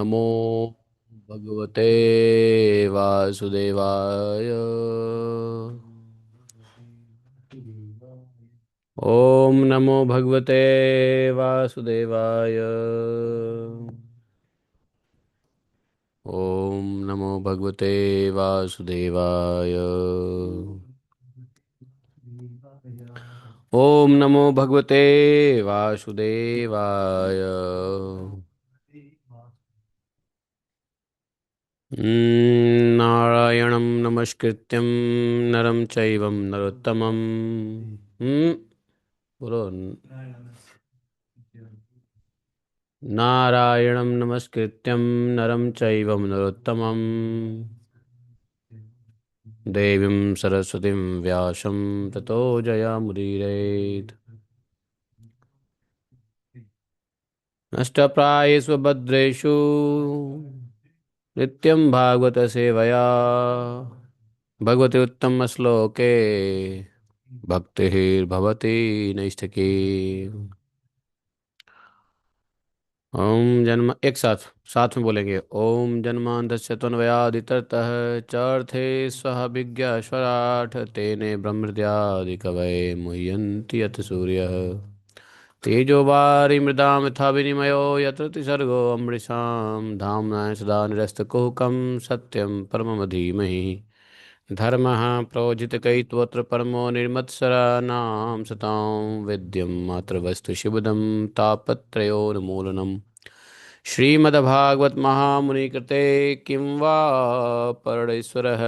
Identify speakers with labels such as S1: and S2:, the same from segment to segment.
S1: नमो भगवते वासुदेवाय। ओम नमो भगवते वासुदेवाय। ओम नमो भगवते वासुदेवाय। ओम नमो भगवते वासुदेवाय। नारायणं नमस्कृत्यं नरं चैव नरोत्तमं। बोलो। नारायणं नमस्कृत्यं नरं चैव नरोत्तमं देवीं सरस्वतीं व्यासं ततो जयमुदीरयेत्। नष्टप्रायेषु भद्रेषु नित्यं भागवत सेवया भगवति उत्तम श्लोके भक्तिर्भवति नैष्ठिकी। ओम जन्म एक साथ साथ में बोलेंगे। ओम जन्मांधस्य त्वन्मयादितरतः चर्थे स्वः विज्ञाश्वराट् तेने ब्रह्महृदयादिकवये मुह्यन्ति यत् सूर्यः तेजो वारि मृदां यथा विनिमयो यत्र त्रिसर्गो अमृषां धाम्ना सदा निरस्तकुहकं सत्यं परमं धीमहि धर्मः प्रोजितकैत्वत्र परमो निर्मत्सराणां सतां वेद्यं मातृवस्तु शिवदं तापत्रयोन्मूलनम् श्रीमद्भागवत महामुनि कृते किं वा परमेश्वरः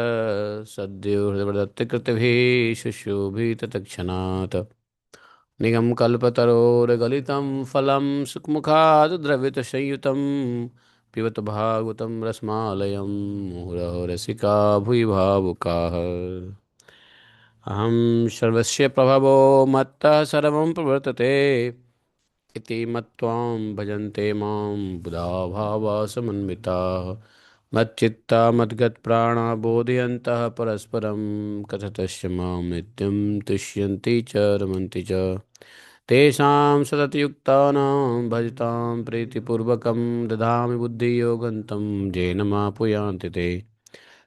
S1: सद्यो हृदयदत्तकृतिभिः शुश्रूषित तत्क्षणात् निगमकल्पतरोर्गलितं फलं सुखमुखात् द्रवितसंयुतं पिबत भागवतं रसमालयं मुहुरहो रसिका भुवि भावुकाः। अहं सर्वस्य प्रभवो मत्तः सर्वं प्रवर्तते इति मत्वां भजन्ते मां बुधाः भावाः समन्विताः मच्चित्ता मद्गतप्राणा बोधयन्तः परस्परं कथयन्तश्च मां नित्यं तुष्यन्ति च रमन्ति च तेषां सततयुक्तानां भजतां प्रीतिपूर्वकं ददामि बुद्धियोगं तं येन मापुयान्ति ते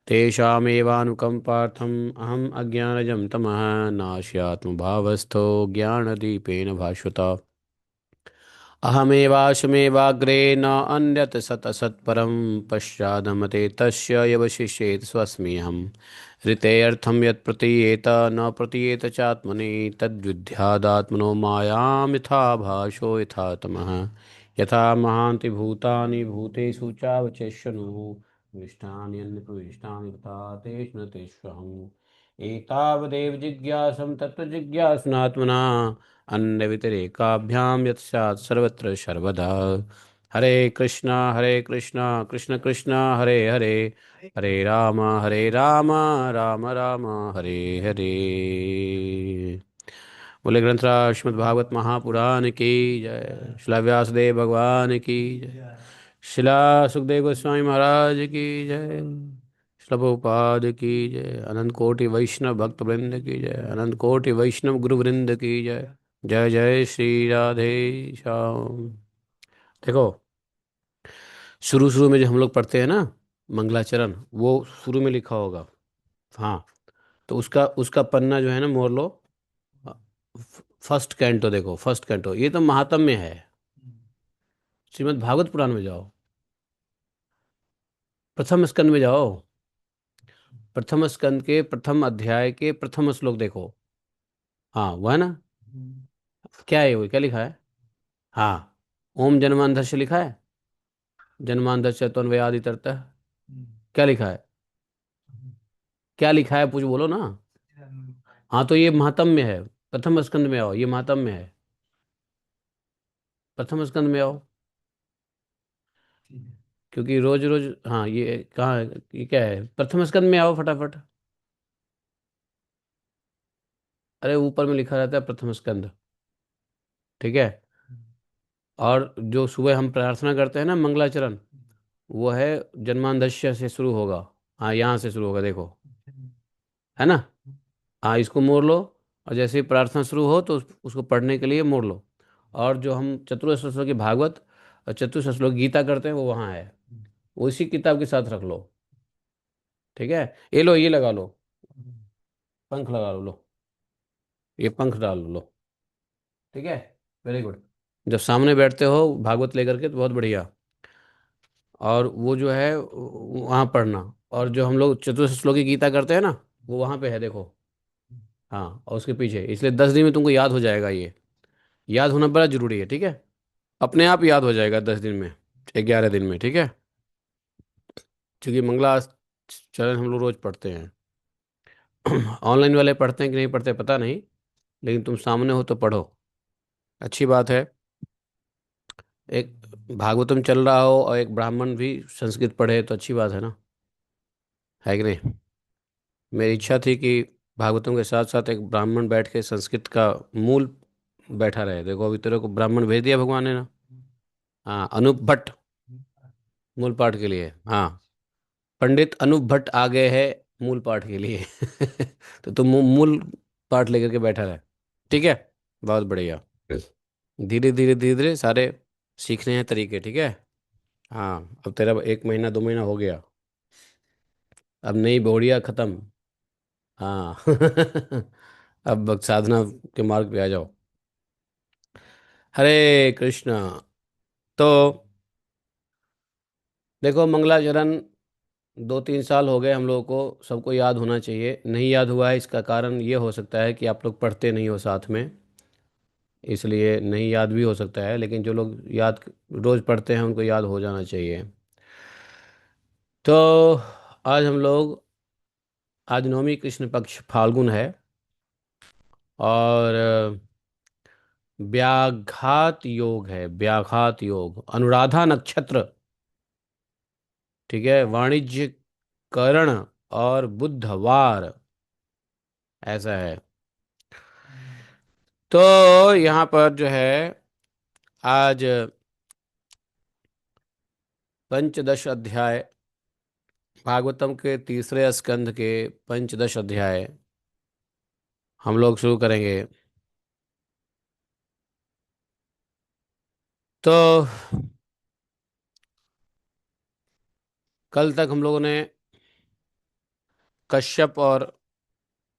S1: तेषामेवानुकम्पार्थम् अहम् अज्ञानजं तमः नाश्यात्मभावस्थो ज्ञानदीपेन भास्वता अहमेवाशमेवाग्रे न अन्यत् सतसत्परं पश्चादमते तस्य यवशिष्येत् स्वस्म्यहम् ऋतेऽर्थं यत् प्रतीयेत न प्रतीयेत चात्मनि तद्विद्यादात्मनो मायां यथा भाषो यथा तमः यथा महान्ति भूतानि भूतेषु चावचेष्यनुः विष्टान्यन्यप्रविष्टानि तथा तेषु न तेष्वहम् एतावदेव जिज्ञासं तत्त्वजिज्ञासनात्मना अन्यव्यतिरेकाभ्यां यत् स्यात् सर्वत्र सर्वदा हरे कृष्णा कृष्ण कृष्ण हरे हरे हरे राम राम राम हरे हरे। बोले ग्रंथराज श्रीमद् भागवत महापुराण की जय। शिला व्यासदेव भगवान की जय। शिला सुखदेव गोस्वामी महाराज की जय। शिला प्रभुपाद की जय। अनंत कोटि वैष्णव भक्त वृंद की जय। अनंत कोटि वैष्णव गुरु वृंद की जय। जय जय श्री राधे श्याम। देखो, शुरू शुरू में जो हम लोग पढ़ते हैं ना मंगलाचरण, वो शुरू में लिखा होगा। हाँ, तो उसका उसका पन्ना जो है ना मोड़ लो। फर्स्ट कैंटो देखो, फर्स्ट कैंटो, ये तो महात्म्य है। श्रीमद् भागवत पुराण में जाओ, प्रथम स्कंद में जाओ। प्रथम स्कंद के प्रथम अध्याय के प्रथम श्लोक देखो। हाँ, वो है ना। क्या है वो, क्या लिखा है? हाँ, ओम जन्मांधस्य लिखा है। जन्मांधस्य तन्वयादि तरतः। क्या लिखा है? क्या लिखा है पूछ, बोलो ना। हाँ, तो ये महात्म्य है। प्रथम स्कंद में आओ, ये महात्म्य है। प्रथम स्कंद में आओ, क्योंकि रोज रोज। हाँ, ये कहाँ है? ये क्या है? प्रथम स्कंद में आओ फटाफट। अरे ऊपर में लिखा रहता है प्रथम स्कंद। ठीक है। और जो सुबह हम प्रार्थना करते हैं ना मंगलाचरण, वो है जन्मांधस्य से शुरू होगा। हाँ, यहाँ से शुरू होगा, देखो। है ना। हाँ, इसको मोड़ लो। और जैसे ही प्रार्थना शुरू हो तो उसको पढ़ने के लिए मोड़ लो। और जो हम चतुर्थ श्लोक की भागवत और चतुर्थ श्लोक गीता करते हैं वो वहाँ है। उसी किताब के साथ रख लो। ठीक है। ये लो, ये लगा लो, पंख लगा लो, लो ये पंख डाल लो, लो। ठीक है। Very good. जब सामने बैठते हो भागवत लेकर के तो बहुत बढ़िया। और वो जो है वहाँ पढ़ना। और जो हम लोग चतुर्थ श्लोक की गीता करते हैं ना, वो वहाँ पे है देखो। हाँ, और उसके पीछे, इसलिए 10 दिन में तुमको याद हो जाएगा ये। याद होना बड़ा जरूरी है, ठीक है। अपने आप याद हो जाएगा 10 दिन में, 11 दिन में, ठीक है। क्योंकि मंगला चरण हम लोग रोज पढ़ते हैं। ऑनलाइन वाले पढ़ते हैं कि नहीं पढ़ते पता नहीं, लेकिन तुम सामने हो तो पढ़ो। अच्छी बात है। एक भागवतम चल रहा हो और एक ब्राह्मण भी संस्कृत पढ़े तो अच्छी बात है ना, है कि नहीं। मेरी इच्छा थी कि भागवतम के साथ साथ एक ब्राह्मण बैठ के संस्कृत का मूल बैठा रहे। देखो अभी तेरे को ब्राह्मण भेज दिया भगवान ने ना। हाँ, अनूप भट्ट मूल पाठ के लिए, हाँ। पंडित अनूप भट्ट आ गए हैं मूल पाठ के लिए। तो तुम मूल पाठ लेकर के बैठा रहे। ठीक है। बहुत बढ़िया। धीरे धीरे धीरे धीरे सारे सीखने हैं तरीके, ठीक है। हाँ, अब तेरा 1 महीना 2 महीना हो गया। अब नई बहुड़िया खत्म। हाँ। अब साधना के मार्ग पे आ जाओ। हरे कृष्णा। तो देखो मंगलाचरण 2-3 साल हो गए हम लोगों को, सबको याद होना चाहिए। नहीं याद हुआ है इसका कारण ये हो सकता है कि आप लोग पढ़ते नहीं हो साथ में, इसलिए नहीं याद भी हो सकता है। लेकिन जो लोग याद रोज़ पढ़ते हैं उनको याद हो जाना चाहिए। तो आज हम लोग, आज नवमी कृष्ण पक्ष फाल्गुन है। और व्याघात योग है, व्याघात योग अनुराधा नक्षत्र। ठीक है, वाणिज्य करण और बुधवार, ऐसा है। तो यहाँ पर जो है आज पंचदश अध्याय, भागवतम के तीसरे स्कंध के पंचदश अध्याय हम लोग शुरू करेंगे। तो कल तक हम लोगों ने कश्यप और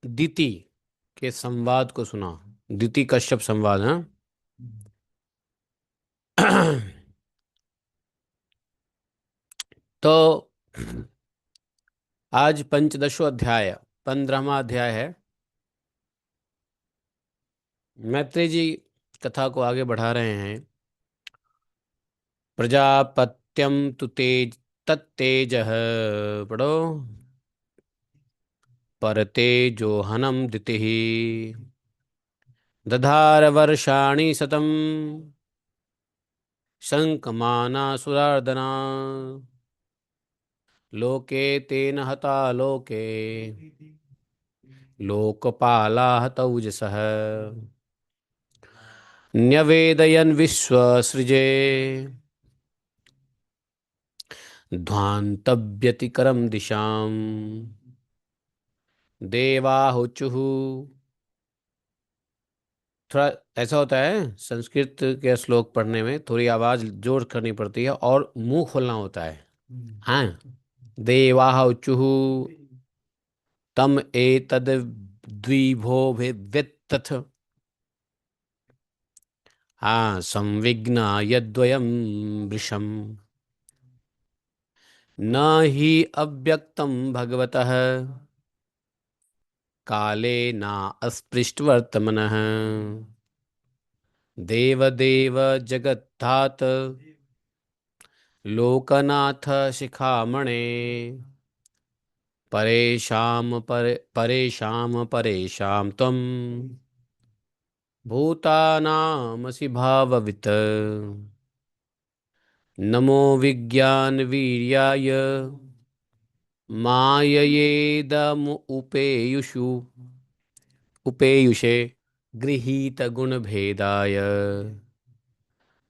S1: दिति के संवाद को सुना। दिति कश्यप संवाद, हाँ। तो आज पंचदशो अध्याय, 15वां अध्याय है। मैत्रेय जी कथा को आगे बढ़ा रहे हैं। प्रजापत्यम तु तेज तत्तेजः, पढ़ो। परतेजोहनम दितिः दधार वर्षाणि शतम् शङ्कमानासुरार्दना लोके तेन हता लोके लोकपाला हतौजसः न्यवेदयन् विश्वसृजे ध्वान्तव्यतिकरं दिशाम् देवाहुचुः। थोड़ा ऐसा होता है संस्कृत के श्लोक पढ़ने में, थोड़ी आवाज जोर करनी पड़ती है और मुंह खोलना होता है। हाँ। देवाहुचुः तम एतद् द्विभो वित्तथ। हाँ, संविघ्न यद्वयं वृषम् न हि अव्यक्तं भगवतः काले न अस्पृष्टवर्तमनः देवदेव जगत्तात लोकनाथ शिखामणे परेशां परेशां त्वं भूतानामसि भाववित् नमो विज्ञानवीर्याय माययेदमुपेयुषु उपेयुषे गृहीतगुणभेदाय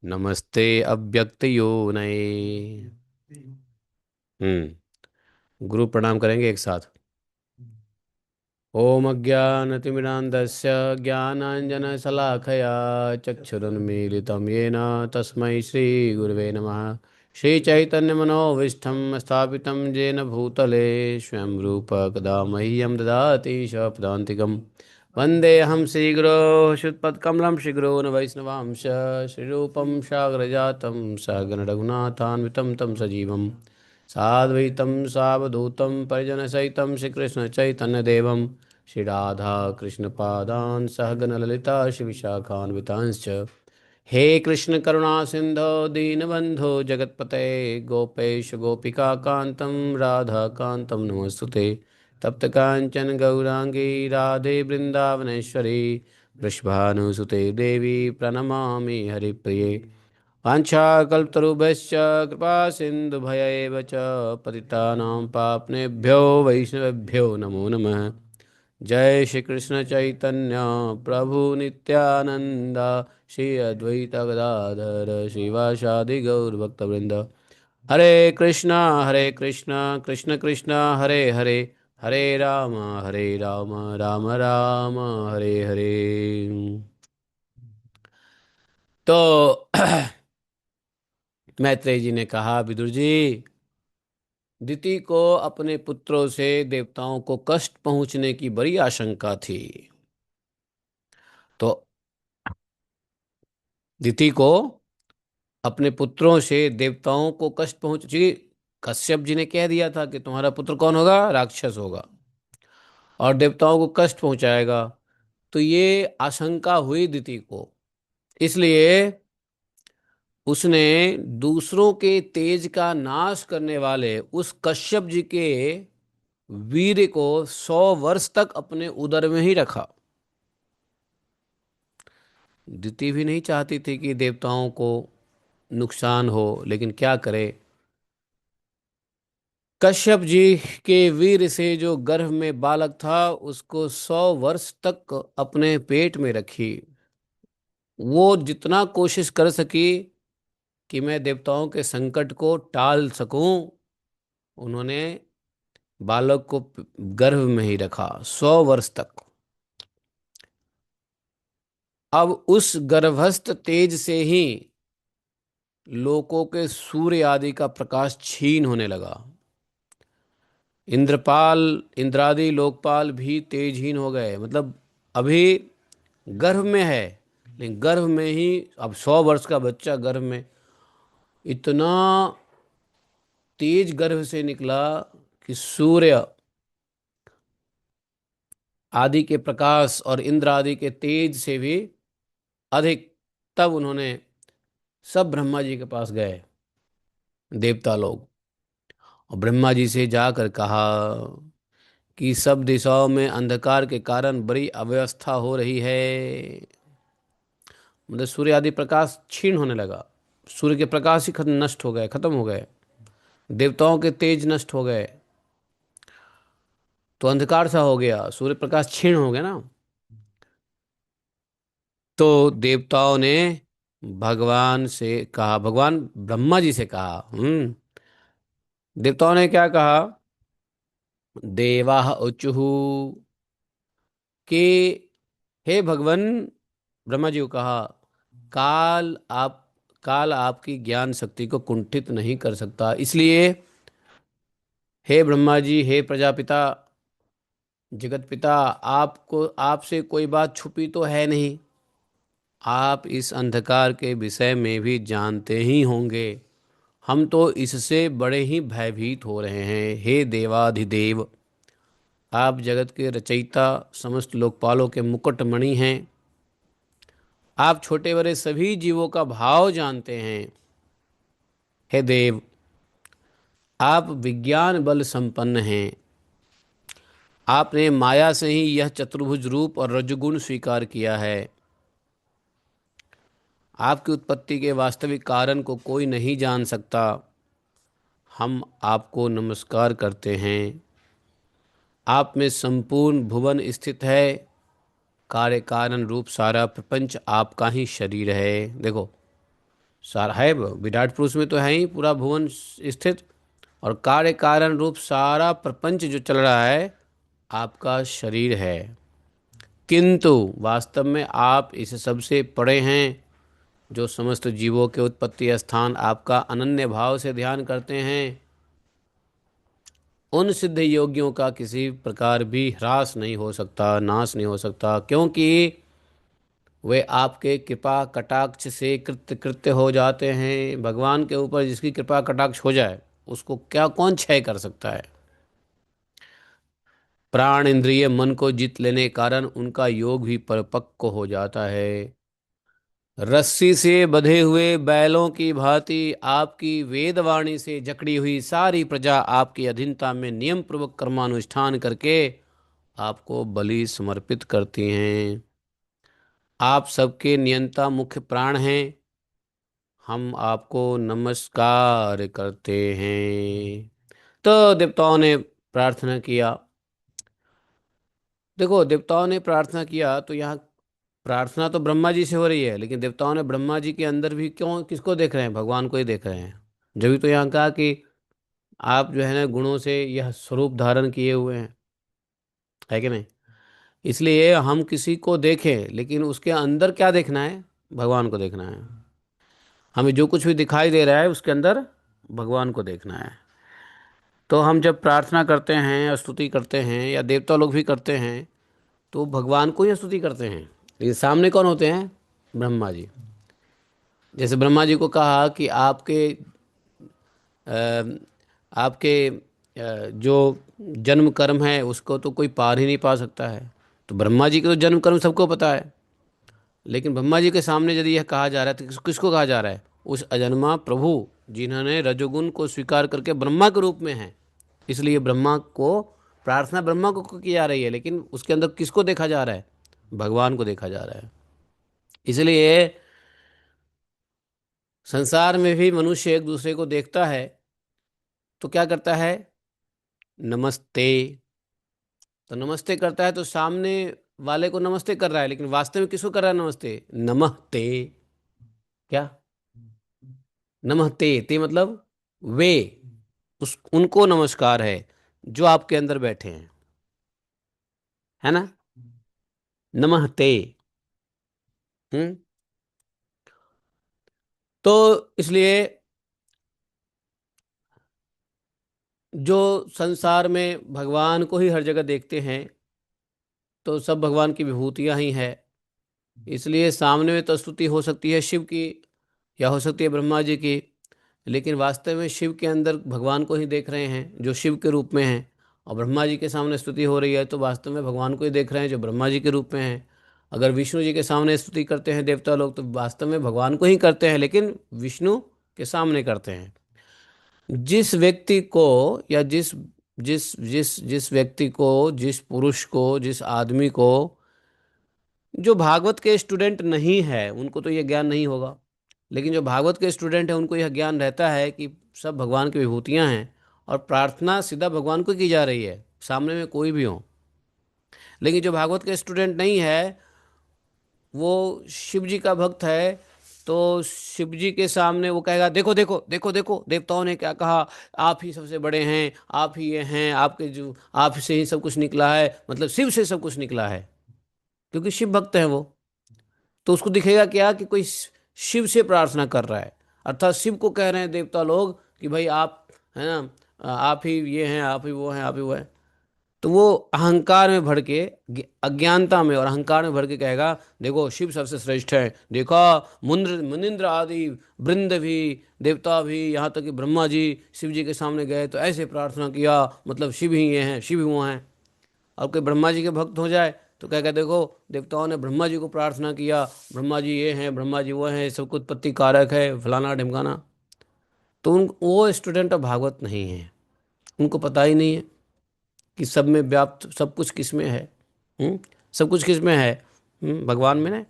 S1: नमस्ते अव्यक्तयोनये। गुरु प्रणाम करेंगे एक साथ। ओम अज्ञानतिमिरान्धस्य ज्ञानाञ्जनशलाखया चक्षुरुन्मीलितं येन तस्मै श्रीगुरवे नमः। श्रीचैतन्यमनोभीष्टं स्थापितं येन भूतले स्वयं रूप कदा मह्यं ददाति स्वपदान्तिकं वन्देऽहं श्रीगुरो श्रीयुतपत्कमलं श्रीगुरोन् वैष्णवांश श्रीरूपं साग्रजातं सगणरघुनाथान्वितं तं सजीवं साद्वैतं सावधूतं परिजनसहितं श्रीकृष्णचैतन्यदेवं श्रीराधाकृष्णपादान् सहगणललिता श्रीविशाखान्वितांश्च हे कृष्ण करुणा सिंधो दीनबंधो जगतपते गोपेश गोपिका कांतम राधा कांतम नमस्तुते तप्त कांचन गौरांगी राधे वृंदावनेश्वरी वृषभानुसुते देवी प्रणमामि हरिप्रिये वाञ्छाकल्पतरुभ्यश्च कृपा सिन्धुभयैव च पतितानां पाप्नेभ्यो वैष्णवेभ्यो नमो नमः। जय श्री कृष्ण चैतन्य प्रभु नित्यानंद श्री अद्वैत गदाधर शिवासादि गौर भक्तवृंद। हरे कृष्णा कृष्ण कृष्ण हरे हरे हरे राम राम राम हरे हरे। तो मैत्रेय जी ने कहा, विदुर जी, दिति को अपने पुत्रों से देवताओं को कष्ट पहुंचने की बड़ी आशंका थी। तो दिति को अपने पुत्रों से देवताओं को कष्ट पहुंच जी, कश्यप जी ने कह दिया था कि तुम्हारा पुत्र कौन होगा, राक्षस होगा और देवताओं को कष्ट पहुंचाएगा। तो ये आशंका हुई दिति को, इसलिए उसने दूसरों के तेज का नाश करने वाले उस कश्यप जी के वीर को 100 वर्ष तक अपने उदर में ही रखा। दिति भी नहीं चाहती थी कि देवताओं को नुकसान हो, लेकिन क्या करे। कश्यप जी के वीर से जो गर्भ में बालक था उसको 100 वर्ष तक अपने पेट में रखी। वो जितना कोशिश कर सकी कि मैं देवताओं के संकट को टाल सकूं, उन्होंने बालक को गर्भ में ही रखा 100 वर्ष तक। अब उस गर्भस्थ तेज से ही लोकों के सूर्य आदि का प्रकाश क्षीण होने लगा। इंद्रपाल इंद्रादि लोकपाल भी तेजहीन हो गए। मतलब अभी गर्भ में है, लेकिन गर्भ में ही अब 100 वर्ष का बच्चा गर्भ में, इतना तेज गर्भ से निकला कि सूर्य आदि के प्रकाश और इंद्र आदि के तेज से भी अधिक। तब उन्होंने सब ब्रह्मा जी के पास गए, देवता लोग, और ब्रह्मा जी से जाकर कहा कि सब दिशाओं में अंधकार के कारण बड़ी अव्यवस्था हो रही है। मतलब सूर्य आदि प्रकाश क्षीण होने लगा, सूर्य के प्रकाश ही खत्म नष्ट हो गए, खत्म हो गए, देवताओं के तेज नष्ट हो गए, तो अंधकार सा हो गया, सूर्य प्रकाश क्षीण हो गया ना। तो देवताओं ने भगवान से कहा, भगवान ब्रह्मा जी से कहा, देवताओं ने क्या कहा, देवाः ऊचुः, कि हे भगवान, ब्रह्मा जी को कहा, काल आप काल आपकी ज्ञान शक्ति को कुंठित नहीं कर सकता, इसलिए हे ब्रह्मा जी, हे प्रजापिता, जगत पिता, आपको आपसे कोई बात छुपी तो है नहीं। आप इस अंधकार के विषय में भी जानते ही होंगे। हम तो इससे बड़े ही भयभीत हो रहे हैं। हे देवाधिदेव, आप जगत के रचयिता, समस्त लोकपालों के मुकुटमणि हैं। आप छोटे बड़े सभी जीवों का भाव जानते हैं। हे देव, आप विज्ञान बल संपन्न हैं। आपने माया से ही यह चतुर्भुज रूप और रजगुण स्वीकार किया है। आपकी उत्पत्ति के वास्तविक कारण को कोई नहीं जान सकता। हम आपको नमस्कार करते हैं। आप में संपूर्ण भुवन स्थित है। कार्य कारण रूप सारा प्रपंच आपका ही शरीर है। देखो, सारा है, विराट पुरुष में तो है ही पूरा भुवन स्थित, और कार्य कारण रूप सारा प्रपंच जो चल रहा है आपका शरीर है। किंतु वास्तव में आप इस सबसे परे हैं। जो समस्त जीवों के उत्पत्ति स्थान आपका अनन्य भाव से ध्यान करते हैं, उन सिद्ध योगियों का किसी प्रकार भी ह्रास नहीं हो सकता, नाश नहीं हो सकता, क्योंकि वे आपके कृपा कटाक्ष से कृत्य कृत्य हो जाते हैं। भगवान के ऊपर जिसकी कृपा कटाक्ष हो जाए उसको क्या कौन क्षय कर सकता है। प्राण इंद्रिय मन को जीत लेने के कारण उनका योग भी परिपक्व हो जाता है। रस्सी से बंधे हुए बैलों की भांति आपकी वेदवाणी से जकड़ी हुई सारी प्रजा आपकी अधीनता में नियम पूर्वक कर्मानुष्ठान करके आपको बलि समर्पित करती हैं। आप सबके नियंता मुख्य प्राण हैं। हम आपको नमस्कार करते हैं। तो देवताओं ने प्रार्थना किया। देखो, देवताओं ने प्रार्थना किया तो यहाँ प्रार्थना तो ब्रह्मा जी से हो रही है, लेकिन देवताओं ने ब्रह्मा जी के अंदर भी क्यों किसको देख रहे हैं? भगवान को ही देख रहे हैं। जब भी तो यहाँ कहा कि आप जो है ना गुणों से यह स्वरूप धारण किए हुए हैं, है कि नहीं? इसलिए हम किसी को देखें लेकिन उसके अंदर क्या देखना है? भगवान को देखना है। हमें जो कुछ भी दिखाई दे रहा है उसके अंदर भगवान को देखना है। तो हम जब प्रार्थना करते हैं, स्तुति करते हैं, या देवता लोग भी करते हैं, तो भगवान को ही स्तुति करते हैं। लेकिन सामने कौन होते हैं? ब्रह्मा जी। जैसे ब्रह्मा जी को कहा कि अ, आपके जो जन्म कर्म है उसको तो कोई पार ही नहीं पा सकता है। तो ब्रह्मा जी के तो जन्म कर्म सबको पता है, लेकिन ब्रह्मा जी के सामने यदि यह कहा जा रहा है तो किसको कहा जा रहा है? उस अजन्मा प्रभु जिन्होंने रजोगुण को स्वीकार करके ब्रह्मा के रूप में है। इसलिए ब्रह्मा को प्रार्थना ब्रह्मा को की जा रही है, लेकिन उसके अंदर किसको देखा जा रहा है? भगवान को देखा जा रहा है। इसलिए संसार में भी मनुष्य एक दूसरे को देखता है तो क्या करता है? नमस्ते। तो नमस्ते करता है तो सामने वाले को नमस्ते कर रहा है, लेकिन वास्तव में किसको कर रहा है नमस्ते? नमस्ते। क्या? नमस्ते ते मतलब वे, उस उनको नमस्कार है जो आपके अंदर बैठे हैं, है ना? नमस्ते। हम्म। तो इसलिए जो संसार में भगवान को ही हर जगह देखते हैं, तो सब भगवान की विभूतियां ही है। इसलिए सामने में तो स्तुति हो सकती है शिव की, या हो सकती है ब्रह्मा जी की, लेकिन वास्तव में शिव के अंदर भगवान को ही देख रहे हैं जो शिव के रूप में हैं। और ब्रह्मा जी के सामने स्तुति हो रही है तो वास्तव में भगवान को ही देख रहे हैं जो ब्रह्मा जी के रूप में हैं। अगर विष्णु जी के सामने स्तुति करते हैं देवता लोग तो वास्तव में भगवान को ही करते हैं, लेकिन विष्णु के सामने करते हैं। जिस व्यक्ति को, या जिस जिस जिस जिस व्यक्ति को, जिस पुरुष को, जिस आदमी को, जो भागवत के स्टूडेंट नहीं है उनको तो यह ज्ञान नहीं होगा। लेकिन जो भागवत के स्टूडेंट है उनको यह ज्ञान रहता है कि सब भगवान की विभूतियां हैं और प्रार्थना सीधा भगवान को की जा रही है, सामने में कोई भी हो। लेकिन जो भागवत के स्टूडेंट नहीं है, वो शिव जी का भक्त है, तो शिव जी के सामने वो कहेगा देखो देखो देखो देखो देवताओं ने क्या कहा, आप ही सबसे बड़े हैं, आप ही ये हैं, आपके जो आप से ही सब कुछ निकला है, मतलब शिव से सब कुछ निकला है, क्योंकि शिव भक्त है वो। तो उसको दिखेगा क्या कि कोई शिव से प्रार्थना कर रहा है, अर्थात शिव को कह रहे हैं देवता लोग कि भाई आप, है ना, आप ही ये हैं, आप ही वो हैं, आप ही वो हैं। तो वो अहंकार में भर के, अज्ञानता में और अहंकार में भर के कहेगा देखो शिव सबसे श्रेष्ठ है, देखा मुंद्र मुनिंद्र आदि वृंद भी, देवता भी, यहाँ तक कि ब्रह्मा जी शिव जी के सामने गए तो ऐसे प्रार्थना किया, मतलब शिव ही ये हैं, शिव ही वो हैं। और कोई ब्रह्मा जी के भक्त हो जाए तो क्या कहते, देखो देवताओं ने ब्रह्मा जी को प्रार्थना किया, ब्रह्मा जी ये हैं, ब्रह्मा जी वो हैं, सब कुछ उत्पत्ति कारक है, फलाना ढिमकाना। तो उन वो स्टूडेंट ऑफ भागवत नहीं है, उनको पता ही नहीं है कि सब में व्याप्त सब कुछ किस में है। हम्म? सब कुछ किस में है? भगवान में ना।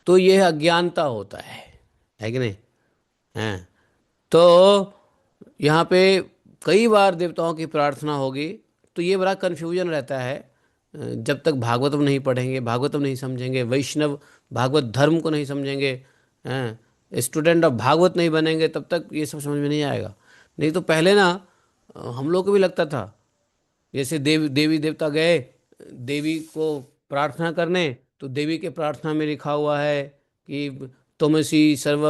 S1: तो यह अज्ञानता होता है कि नहीं? है। तो यहाँ पे कई बार देवताओं की प्रार्थना होगी तो ये बड़ा कन्फ्यूजन रहता है। जब तक भागवतम नहीं पढ़ेंगे, भागवतम नहीं समझेंगे, वैष्णव भागवत धर्म को नहीं समझेंगे, हैं, स्टूडेंट ऑफ भागवत नहीं बनेंगे, तब तक ये सब समझ में नहीं आएगा। नहीं तो पहले ना हम लोग को भी लगता था, जैसे देवी देवता गए देवी को प्रार्थना करने, तो देवी के प्रार्थना में लिखा हुआ है कि त्वमसि सर्व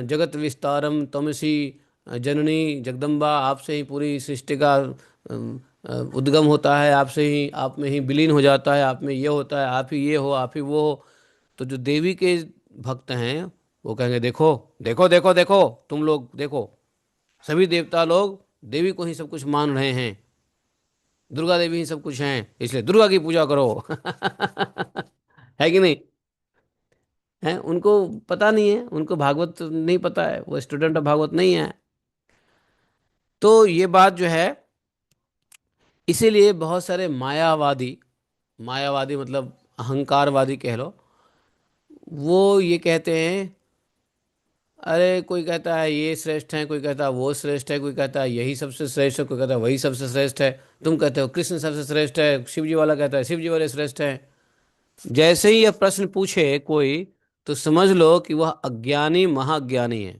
S1: जगत विस्तारम त्वमसि जननी जगदम्बा, आपसे ही पूरी सृष्टि का उद्गम होता है, आपसे ही, आप में ही विलीन हो जाता है, आप में ये होता है, आप ही ये हो, आप ही वो हो। तो जो देवी के भक्त हैं वो कहेंगे देखो देखो देखो देखो, तुम लोग देखो, सभी देवता लोग देवी को ही सब कुछ मान रहे हैं, दुर्गा देवी ही सब कुछ हैं, इसलिए दुर्गा की पूजा करो। है कि नहीं? है, उनको पता नहीं है, उनको भागवत नहीं पता है, वो स्टूडेंट ऑफ भागवत नहीं है। तो ये बात जो है, इसीलिए बहुत सारे मायावादी, मायावादी मतलब अहंकारवादी कह लो, वो ये कहते हैं, अरे कोई कहता है ये श्रेष्ठ है, कोई कहता है वो श्रेष्ठ है, कोई कहता है यही सबसे श्रेष्ठ है, कोई कहता है वही सबसे श्रेष्ठ है। तुम कहते हो कृष्ण सबसे श्रेष्ठ है, शिव जी वाला कहता है शिव जी वाले श्रेष्ठ हैं। जैसे ही यह प्रश्न पूछे कोई, तो समझ लो कि वह अज्ञानी महाज्ञानी है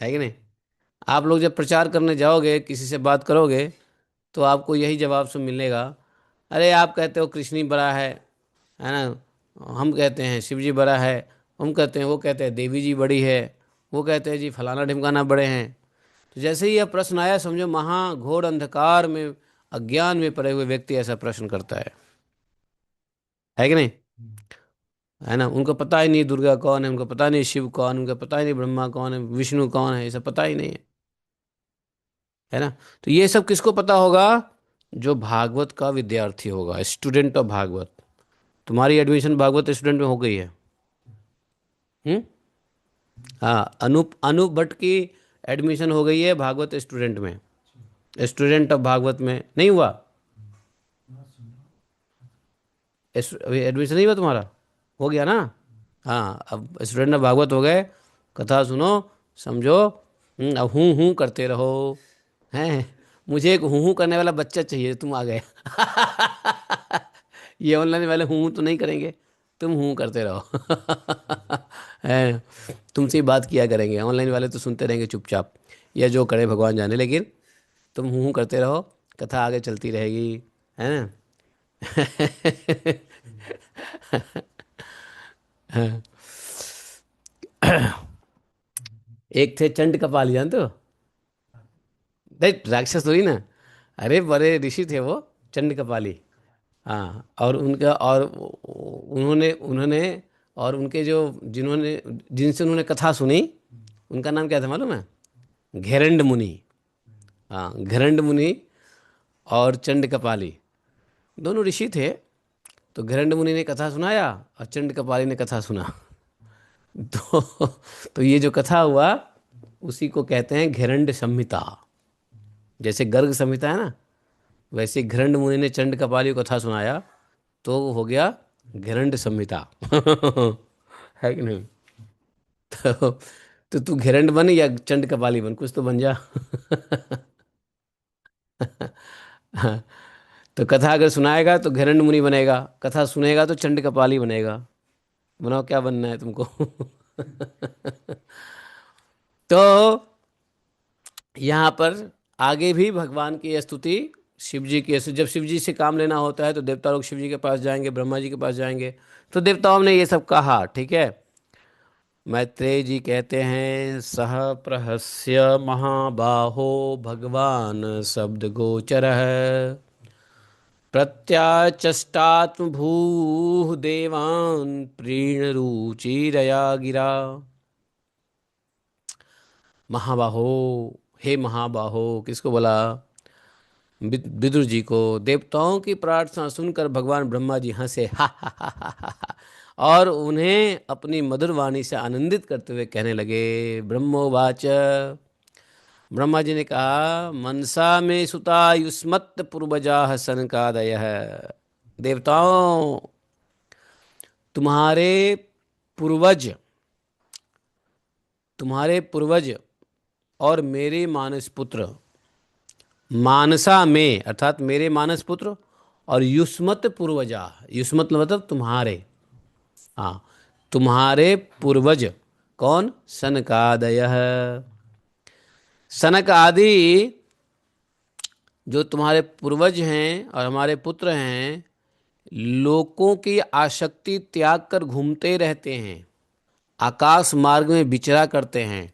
S1: कि नहीं? आप लोग जब प्रचार करने जाओगे, किसी से बात करोगे, तो आपको यही जवाब सब मिलेगा। अरे आप कहते हो कृष्ण ही बड़ा है ना, हम कहते हैं शिव जी बड़ा है, हम कहते हैं, वो कहते हैं देवी जी बड़ी है, वो कहते हैं जी फलाना ढिमकाना बड़े हैं। तो जैसे ही यह प्रश्न आया, समझो महाघोर अंधकार में, अज्ञान में पड़े हुए व्यक्ति ऐसा प्रश्न करता है कि नहीं? है ना, उनको पता ही नहीं दुर्गा कौन है, उनको पता नहीं शिव कौन, उनको पता ही नहीं ब्रह्मा कौन है, विष्णु कौन है, ये सब पता ही नहीं है ना? तो ये सब किसको पता होगा? जो भागवत का विद्यार्थी होगा, स्टूडेंट ऑफ भागवत। तुम्हारी एडमिशन भागवत स्टूडेंट में हो गई है। हम्म। हाँ, अनूप भट्ट की एडमिशन हो गई है भागवत स्टूडेंट में, स्टूडेंट ऑफ भागवत में नहीं हुआ? अभी एडमिशन नहीं हुआ तुम्हारा? हो गया ना? हाँ, अब स्टूडेंट ऑफ भागवत हो गए। कथा सुनो, समझो, अब हूँ करते रहो। हैं, मुझे एक हूँ करने वाला बच्चा चाहिए, तुम आ गए। ये ऑनलाइन वाले हूँ तो नहीं करेंगे, तुम हूँ करते रहो। हैं, तुमसे ही बात किया करेंगे, ऑनलाइन वाले तो सुनते रहेंगे चुपचाप, या जो करे भगवान जाने, लेकिन तुम हूँ करते रहो, कथा आगे चलती रहेगी, है ना? एक थे चंड कपाली, जानते हो? नहीं, राक्षस थोड़ी ना, अरे बड़े ऋषि थे वो, चंड कपाली। हाँ, और उनका, और उन्होंने उन्होंने और उनके जो, जिन्होंने, जिनसे उन्होंने कथा सुनी, उनका नाम क्या था मालूम है? घेरंड मुनि। हाँ, घेरंड मुनि और चंड कपाली, दोनों ऋषि थे। तो घेरंड मुनि ने कथा सुनाया और चंड कपाली ने कथा सुना। तो तो ये जो कथा हुआ, उसी को कहते हैं घेरंड संहिता। जैसे गर्ग संहिता है ना, वैसे घेरंड मुनि ने चंड कपाली को कथा सुनाया, तो हो गया घेरंड संहिता। है कि नहीं? तो तू घेरंड बन या चंड कपाली बन, कुछ तो बन जा। हाँ, तो कथा अगर सुनाएगा तो घेरंड मुनि बनेगा, कथा सुनेगा तो चंड कपाली बनेगा। बनाओ क्या बनना है तुमको। तो यहाँ पर आगे भी भगवान की स्तुति, शिव जी की स्तुति, जब शिव जी से काम लेना होता है तो देवता लोग शिव जी के पास जाएंगे, ब्रह्मा जी के पास जाएंगे। तो देवताओं ने ये सब कहा, ठीक है। मैत्रेय जी कहते हैं, सह प्रहस्य महाबाहो भगवान शब्द गोचर प्रत्याचष्टात्मभूः देवान् प्रीणरुचिरया गिरा। महाबाहो, हे महाबाहो, किसको बोला? विदुर जी को। देवताओं की प्रार्थना सुनकर भगवान ब्रह्मा जी हंसे, हा हा हा हा हा हा। और उन्हें अपनी मधुर वाणी से आनंदित करते हुए कहने लगे। ब्रह्मोवाच, ब्रह्मा जी ने कहा, मनसा में सुता युष्मत् पूर्वजा सनकादय। देवताओं, तुम्हारे पूर्वज, तुम्हारे पूर्वज और मेरे मानस पुत्र, मानसा में अर्थात मेरे मानस पुत्र, और युष्मत पूर्वजा, युष्मत मतलब तुम्हारे, हाँ, तुम्हारे पूर्वज कौन? सनकादय, सनक आदि, जो तुम्हारे पूर्वज हैं और हमारे पुत्र हैं, लोकों की आसक्ति त्याग कर घूमते रहते हैं, आकाश मार्ग में विचरा करते हैं।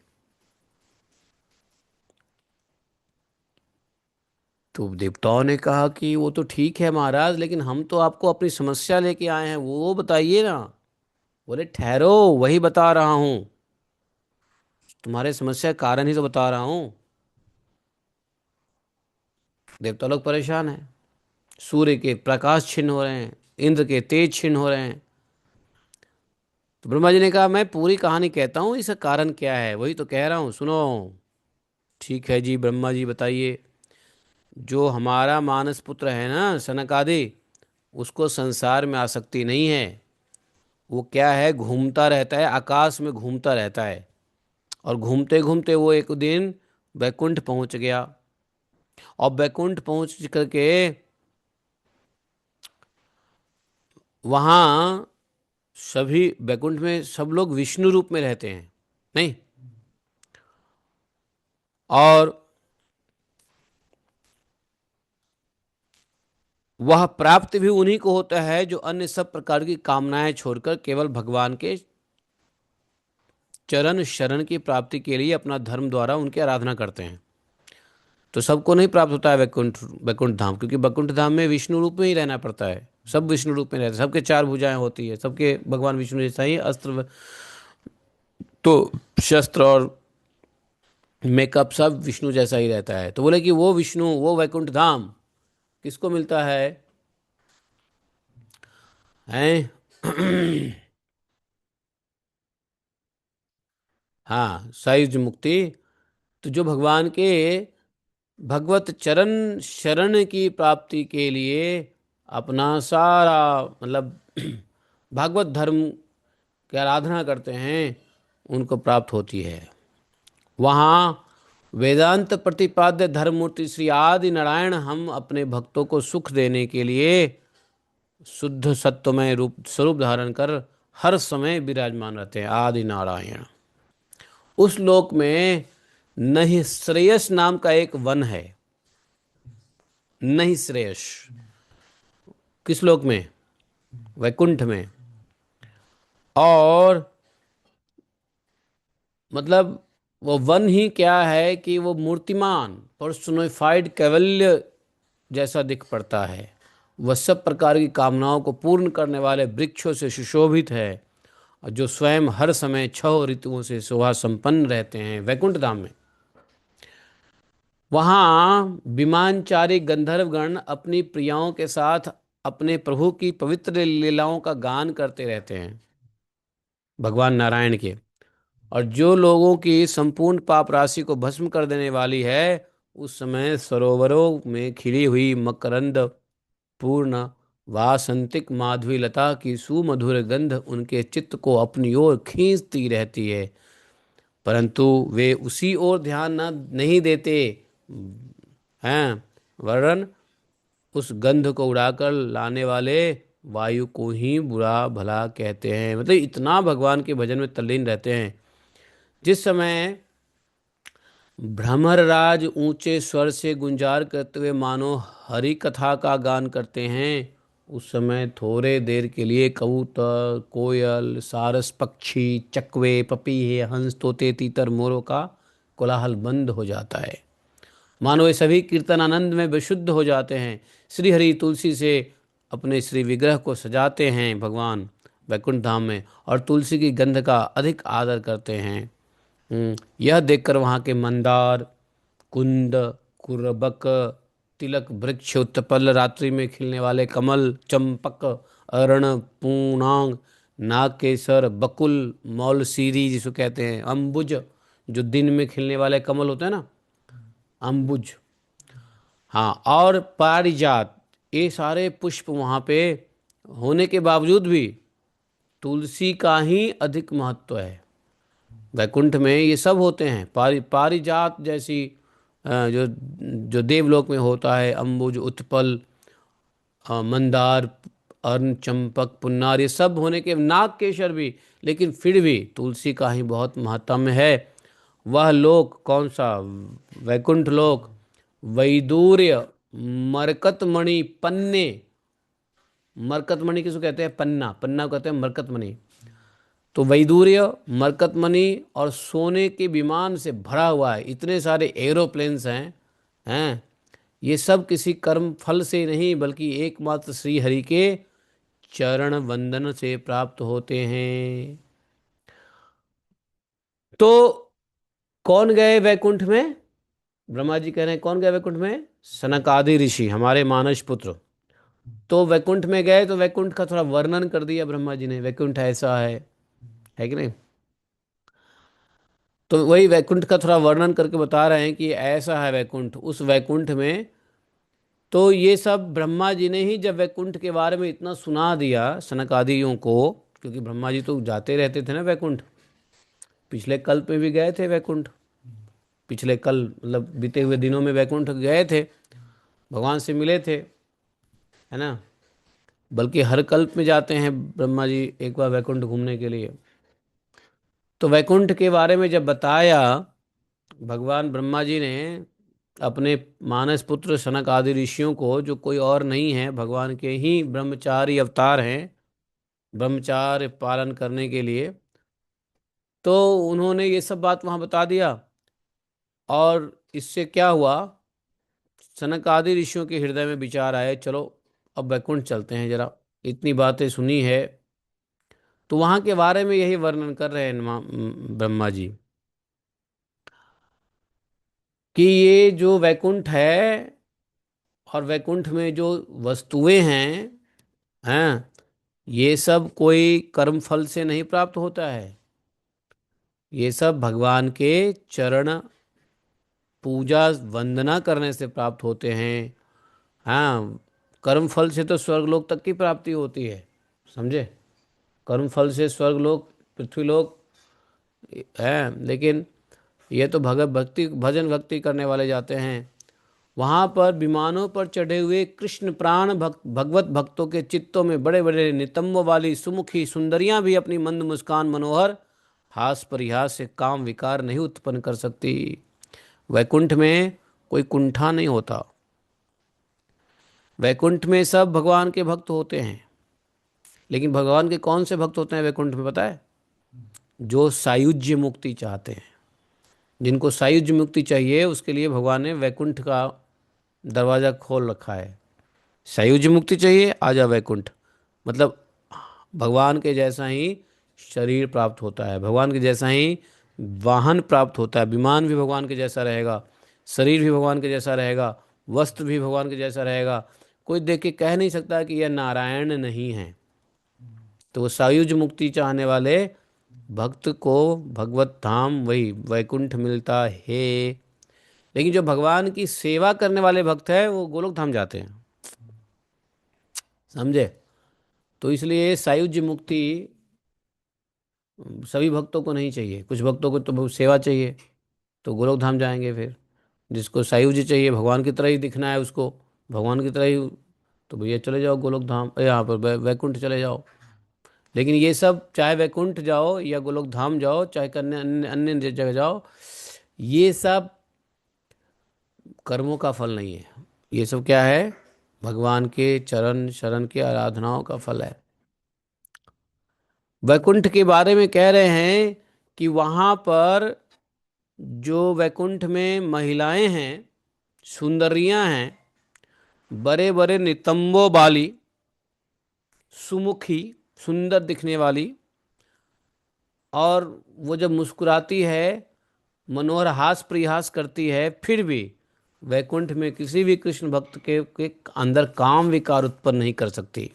S1: तो देवताओं ने कहा कि वो तो ठीक है महाराज, लेकिन हम तो आपको अपनी समस्या लेके आए हैं, वो बताइए ना। बोले ठहरो, वही बता रहा हूं, तुम्हारे समस्या का कारण ही तो बता रहा हूं। देवता लोग परेशान हैं, सूर्य के प्रकाश छिन्न हो रहे हैं, इंद्र के तेज छिन्न हो रहे हैं। तो ब्रह्मा जी ने कहा मैं पूरी कहानी कहता हूँ, इसका कारण क्या है, वही तो कह रहा हूँ, सुनो। ठीक है जी ब्रह्मा जी बताइए। जो हमारा मानस पुत्र है ना सनक आदि, उसको संसार में आसक्ति नहीं है। वो क्या है, घूमता रहता है, आकाश में घूमता रहता है। और घूमते घूमते वो एक दिन वैकुंठ पहुंच गया। और वैकुंठ पहुंच करके वहाँ सभी वैकुंठ में सब लोग विष्णु रूप में रहते हैं, नहीं। और वह प्राप्त भी उन्हीं को होता है जो अन्य सब प्रकार की कामनाएं छोड़कर केवल भगवान के चरण शरण की प्राप्ति के लिए अपना धर्म द्वारा उनकी आराधना करते हैं। तो सबको नहीं प्राप्त होता है वैकुंठ वैकुंठ धाम, क्योंकि वैकुंठ धाम में विष्णु रूप में ही रहना पड़ता है। सब विष्णु रूप में रहते हैं, सबके चार भुजाएं होती है, सबके भगवान विष्णु जैसा ही अस्त्र तो शस्त्र और मेकअप सब विष्णु जैसा ही रहता है। तो बोले कि वो विष्णु, वो वैकुंठ धाम किसको मिलता है? हाँ, सायुज मुक्ति। तो जो भगवान के भगवत चरण शरण की प्राप्ति के लिए अपना सारा मतलब भागवत धर्म की आराधना करते हैं, उनको प्राप्त होती है। वहाँ वेदांत प्रतिपाद्य धर्ममूर्ति श्री आदि नारायण हम अपने भक्तों को सुख देने के लिए शुद्ध सत्वमय रूप स्वरूप धारण कर हर समय विराजमान रहते हैं, आदि नारायण। उस लोक में नहीं श्रेयस नाम का एक वन है। नहीं श्रेयस किस लोक में? वैकुंठ में। और मतलब वो वन ही क्या है कि वो मूर्तिमान पर्सोनिफाइड कैवल्य जैसा दिख पड़ता है। वह सब प्रकार की कामनाओं को पूर्ण करने वाले वृक्षों से सुशोभित है, और जो स्वयं हर समय 6 ऋतुओं से शोभा संपन्न रहते हैं वैकुंठ धाम में। वहाँ विमानचारी गंधर्वगण अपनी प्रियाओं के साथ अपने प्रभु की पवित्र लीलाओं का गान करते रहते हैं, भगवान नारायण के। और जो लोगों की संपूर्ण पाप राशि को भस्म कर देने वाली है, उस समय सरोवरों में खिली हुई मकरंद पूर्ण वासंतिक माधवी लता की सुमधुर गंध उनके चित्त को अपनी ओर खींचती रहती है, परंतु वे उसी ओर ध्यान न नहीं देते हैं, वरन उस गंध को उड़ाकर लाने वाले वायु को ही बुरा भला कहते हैं। मतलब इतना भगवान के भजन में तल्लीन रहते हैं। जिस समय भ्रमरराज ऊंचे स्वर से गुंजार करते हुए मानो हरि कथा का गान करते हैं, उस समय थोड़े देर के लिए कबूतर, कोयल, सारस पक्षी, चकवे, पपीहे, हंस, तोते, तीतर, मोरों का कोलाहल बंद हो जाता है। मानो ये सभी कीर्तन आनंद में विशुद्ध हो जाते हैं। श्री हरि तुलसी से अपने श्री विग्रह को सजाते हैं भगवान वैकुंठ धाम में, और तुलसी की गंध का अधिक आदर करते हैं। यह देखकर वहाँ के मंदार, कुंद, कुरबक, तिलक वृक्ष, उत्पल, रात्रि में खिलने वाले कमल, चंपक, अरण, पूर्णांग, नागकेसर, बकुल, मौलसीरी जिसको कहते हैं, अम्बुज, जो दिन में खिलने वाले कमल होते हैं ना, अम्बुज, हाँ, और पारिजात, ये सारे पुष्प वहाँ पे होने के बावजूद भी तुलसी का ही अधिक महत्व है। वैकुंठ में ये सब होते हैं, पारिजात जैसी जो जो देवलोक में होता है, अम्बुज, उत्पल, मंदार, अर्ण, चंपक, पुन्नार, ये सब होने के, नाग केसर भी, लेकिन फिर भी तुलसी का ही बहुत महत्व है। वह लोक कौन सा? वैकुंठ लोक वैदूर्य मरकतमणि पन्ने मरकतमणि किसको कहते हैं? पन्ना, पन्ना को कहते हैं मरकतमणि। तो वैदूर्य, मरकतमणि और सोने के विमान से भरा हुआ है, इतने सारे एरोप्लेन्स हैं। ये सब किसी कर्म फल से नहीं बल्कि एकमात्र श्री हरि के चरण वंदन से प्राप्त होते हैं। तो कौन गए वैकुंठ में? ब्रह्मा जी कह रहे हैं कौन गए वैकुंठ में? सनकादि ऋषि, हमारे मानस पुत्र। तो वैकुंठ में गए तो वैकुंठ का थोड़ा वर्णन कर दिया ब्रह्मा जी ने, वैकुंठ ऐसा है कि नहीं? तो वही वैकुंठ का थोड़ा वर्णन करके बता रहे हैं कि ऐसा है वैकुंठ। उस वैकुंठ में तो ये सब ब्रह्मा जी ने ही जब वैकुंठ के बारे में इतना सुना दिया सनकादियों को, क्योंकि ब्रह्मा जी तो जाते रहते थे ना वैकुंठ, पिछले कल्प में भी गए थे वैकुंठ, पिछले कल मतलब बीते हुए दिनों में वैकुंठ गए थे, भगवान से मिले थे, है ना। बल्कि हर कल्प में जाते हैं ब्रह्मा जी एक बार वैकुंठ घूमने के लिए। तो वैकुंठ के बारे में जब बताया भगवान ब्रह्मा जी ने अपने मानस पुत्र सनक आदि ऋषियों को, जो कोई और नहीं है, भगवान के ही ब्रह्मचारी अवतार हैं ब्रह्मचार्य पालन करने के लिए, तो उन्होंने ये सब बात वहाँ बता दिया। और इससे क्या हुआ, सनक आदि ऋषियों के हृदय में विचार आए, चलो अब वैकुंठ चलते हैं जरा, इतनी बातें सुनी है। तो वहाँ के बारे में यही वर्णन कर रहे हैं ब्रह्मा जी, कि ये जो वैकुंठ है और वैकुंठ में जो वस्तुएं हैं, ये सब कोई कर्म फल से नहीं प्राप्त होता है, ये सब भगवान के चरण पूजा वंदना करने से प्राप्त होते हैं। हाँ, कर्म फल से तो स्वर्गलोक तक की प्राप्ति होती है, समझे। कर्म फल से स्वर्गलोक, पृथ्वीलोक है, लेकिन ये तो भगत भक्ति भजन भक्ति करने वाले जाते हैं। वहाँ पर विमानों पर चढ़े हुए कृष्ण प्राण भगवत भक्तों के चित्तों में बड़े बड़े नितंब वाली सुमुखी सुंदरियां भी अपनी मंद मुस्कान मनोहर हास परिहास से काम विकार नहीं उत्पन्न कर सकती। वैकुंठ में कोई कुंठा नहीं होता, वैकुंठ में सब भगवान के भक्त होते हैं। लेकिन भगवान के कौन से भक्त होते हैं वैकुंठ में पता है? जो सायुज्य मुक्ति चाहते हैं, जिनको सायुज्य मुक्ति चाहिए, उसके लिए भगवान ने वैकुंठ का दरवाज़ा खोल रखा है। सायुज्य मुक्ति चाहिए, आजा वैकुंठ। मतलब भगवान के जैसा ही शरीर प्राप्त होता है, भगवान के जैसा ही वाहन प्राप्त होता है, विमान भी भगवान के जैसा रहेगा, शरीर भी भगवान के जैसा रहेगा, वस्त्र भी भगवान के जैसा रहेगा। कोई देख के कह नहीं सकता कि यह नारायण नहीं है। तो वो सायुज मुक्ति चाहने वाले भक्त को भगवत धाम वही वैकुंठ मिलता है। लेकिन जो भगवान की सेवा करने वाले भक्त हैं वो गोलोक धाम जाते हैं, समझे। तो इसलिए सायुज्य मुक्ति सभी भक्तों को नहीं चाहिए, कुछ भक्तों को तो बहुत सेवा चाहिए, तो गोलोक धाम जाएंगे। फिर जिसको सायुज्य चाहिए, भगवान की तरह ही दिखना है उसको, भगवान की तरह ही, तो भैया चले जाओ गोलोक धाम, यहाँ पर वैकुंठ चले जाओ। लेकिन ये सब चाहे वैकुंठ जाओ या गोलोक धाम जाओ, चाहे अन्य अन्य अन्य जगह जाओ, ये सब कर्मों का फल नहीं है। ये सब क्या है? भगवान के चरण शरण की आराधनाओं का फल है। वैकुंठ के बारे में कह रहे हैं कि वहाँ पर जो वैकुंठ में महिलाएं हैं, सुंदरियां हैं, बड़े बड़े नितंबों वाली, सुमुखी, सुंदर दिखने वाली, और वो जब मुस्कुराती है, मनोहर हास परिहास करती है, फिर भी वैकुंठ में किसी भी कृष्ण भक्त के अंदर काम विकार उत्पन्न नहीं कर सकती।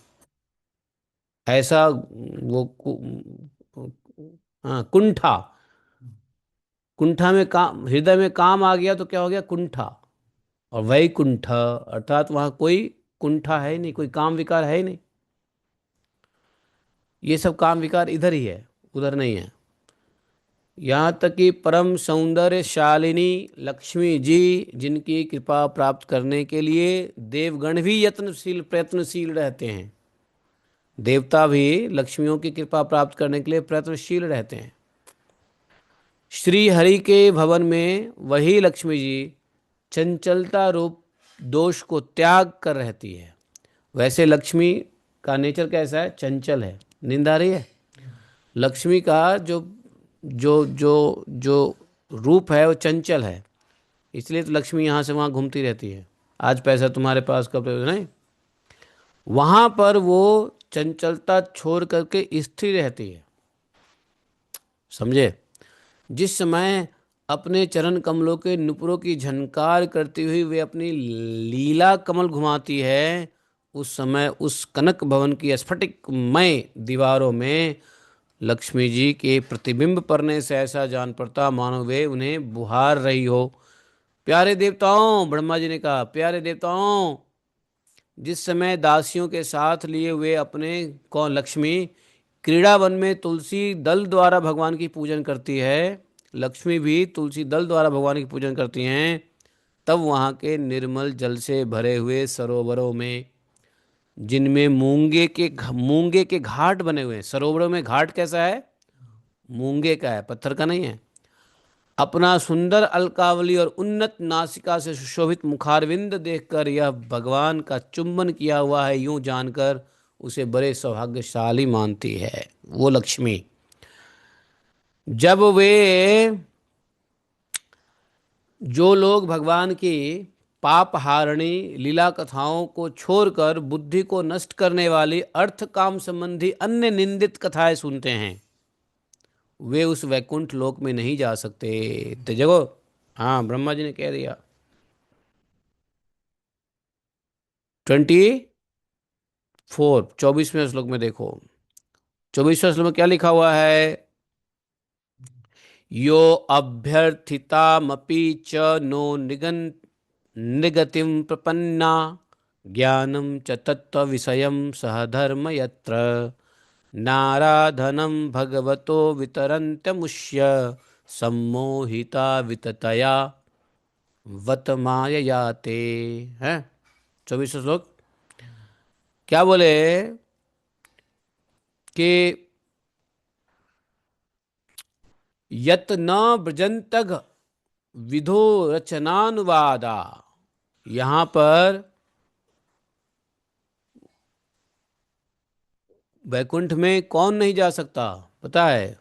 S1: ऐसा वो हाँ, कुंठा, कुंठा में काम, हृदय में काम आ गया तो क्या हो गया? कुंठा। और वैकुंठ अर्थात वहाँ कोई कुंठा है ही नहीं, कोई काम विकार है ही नहीं। ये सब काम विकार इधर ही है, उधर नहीं है। यहाँ तक कि परम सौंदर्यशालिनी लक्ष्मी जी, जिनकी कृपा प्राप्त करने के लिए देवगण भी यत्नशील प्रयत्नशील रहते हैं, देवता भी लक्ष्मियों की कृपा प्राप्त करने के लिए प्रयत्नशील रहते हैं। श्री हरि के भवन में वही लक्ष्मी जी चंचलता रूप दोष को त्याग कर रहती है। वैसे लक्ष्मी का नेचर कैसा है? चंचल है। नींद आ रही है? लक्ष्मी का जो जो जो जो रूप है वो चंचल है, इसलिए तो लक्ष्मी यहाँ से वहाँ घूमती रहती है। आज पैसा तुम्हारे पास, कब नहीं, वहां पर वो चंचलता छोड़ करके स्थिर रहती है। समझे? जिस समय अपने चरण कमलों के नुपुरों की झनकार करती हुई वे अपनी लीला कमल घुमाती है, उस समय उस कनक भवन की स्फटिकमय दीवारों में लक्ष्मी जी के प्रतिबिंब पड़ने से ऐसा जान पड़ता मानो वे उन्हें बुहार रही हो। प्यारे देवताओं, ब्रह्मा जी ने कहा, प्यारे देवताओं, जिस समय दासियों के साथ लिए हुए अपने कौन लक्ष्मी क्रीड़ा वन में तुलसी दल द्वारा भगवान की पूजन करती है, लक्ष्मी भी तुलसी दल द्वारा भगवान की पूजन करती हैं, तब वहाँ के निर्मल जल से भरे हुए सरोवरों में, जिनमें मूंगे के घाट बने हुए हैं। सरोवरों में घाट कैसा है? मूंगे का है, पत्थर का नहीं है। अपना सुंदर अलकावली और उन्नत नासिका से सुशोभित मुखारविंद देखकर यह भगवान का चुंबन किया हुआ है यूं जानकर उसे बड़े सौभाग्यशाली मानती है वो लक्ष्मी। जब वे, जो लोग भगवान की पाप हारणी लीला कथाओं को छोड़कर बुद्धि को नष्ट करने वाली अर्थ काम संबंधी अन्य निंदित कथाएं सुनते हैं, वे उस वैकुंठ लोक में नहीं जा सकते। तो जगो, हाँ, ब्रह्मा जी ने कह दिया। 24वें श्लोक में देखो, 24वें श्लोक में क्या लिखा हुआ है? यो अभ्यर्थितामपि च नो निगतिं प्रपन्ना ज्ञानं च तत्त्वविषयं सह धर्म यत्र नाराधनं भगवतो वितरन्त्यमुष्य सम्मोहिता विततया वत मायया ते। हैं? 24वां श्लोक क्या बोले कि यत न ब्रजंतग विधो रचनानुवादा। यहां पर वैकुंठ में कौन नहीं जा सकता पता है?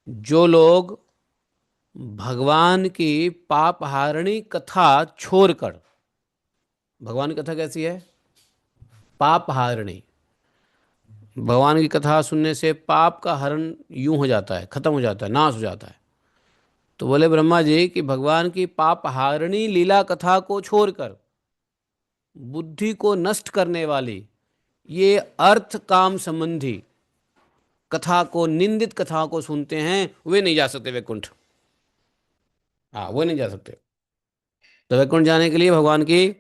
S1: जो लोग भगवान की पापहारिणी कथा छोड़कर, भगवान की कथा कैसी है? पापहारिणी। भगवान की कथा सुनने से पाप का हरण यूं हो जाता है, खत्म हो जाता है, नाश हो जाता है। तो बोले ब्रह्मा जी कि भगवान की पापहारिणी लीला कथा को छोड़कर बुद्धि को नष्ट करने वाली ये अर्थ काम संबंधी कथा को, निंदित कथा को सुनते हैं, वे नहीं जा सकते वैकुंठ। हाँ, वो नहीं जा सकते। तो वैकुंठ जाने के लिए भगवान की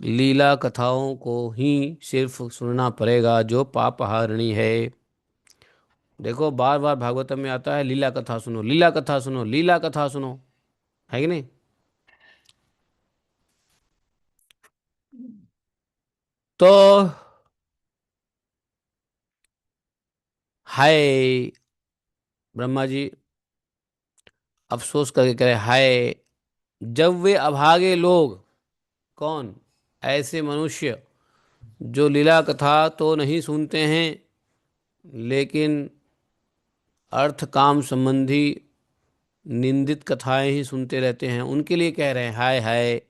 S1: लीला कथाओं को ही सिर्फ सुनना पड़ेगा, जो पापहारिणी है। देखो, बार बार भागवतम में आता है लीला कथा सुनो, लीला कथा सुनो, लीला कथा सुनो, है कि नहीं? तो हाय, ब्रह्मा जी अफसोस करके कह रहे हाय, जब वे अभागे लोग, कौन? ऐसे मनुष्य जो लीला कथा तो नहीं सुनते हैं लेकिन अर्थ काम संबंधी निंदित कथाएं ही सुनते रहते हैं, उनके लिए कह रहे हैं हाय हाय।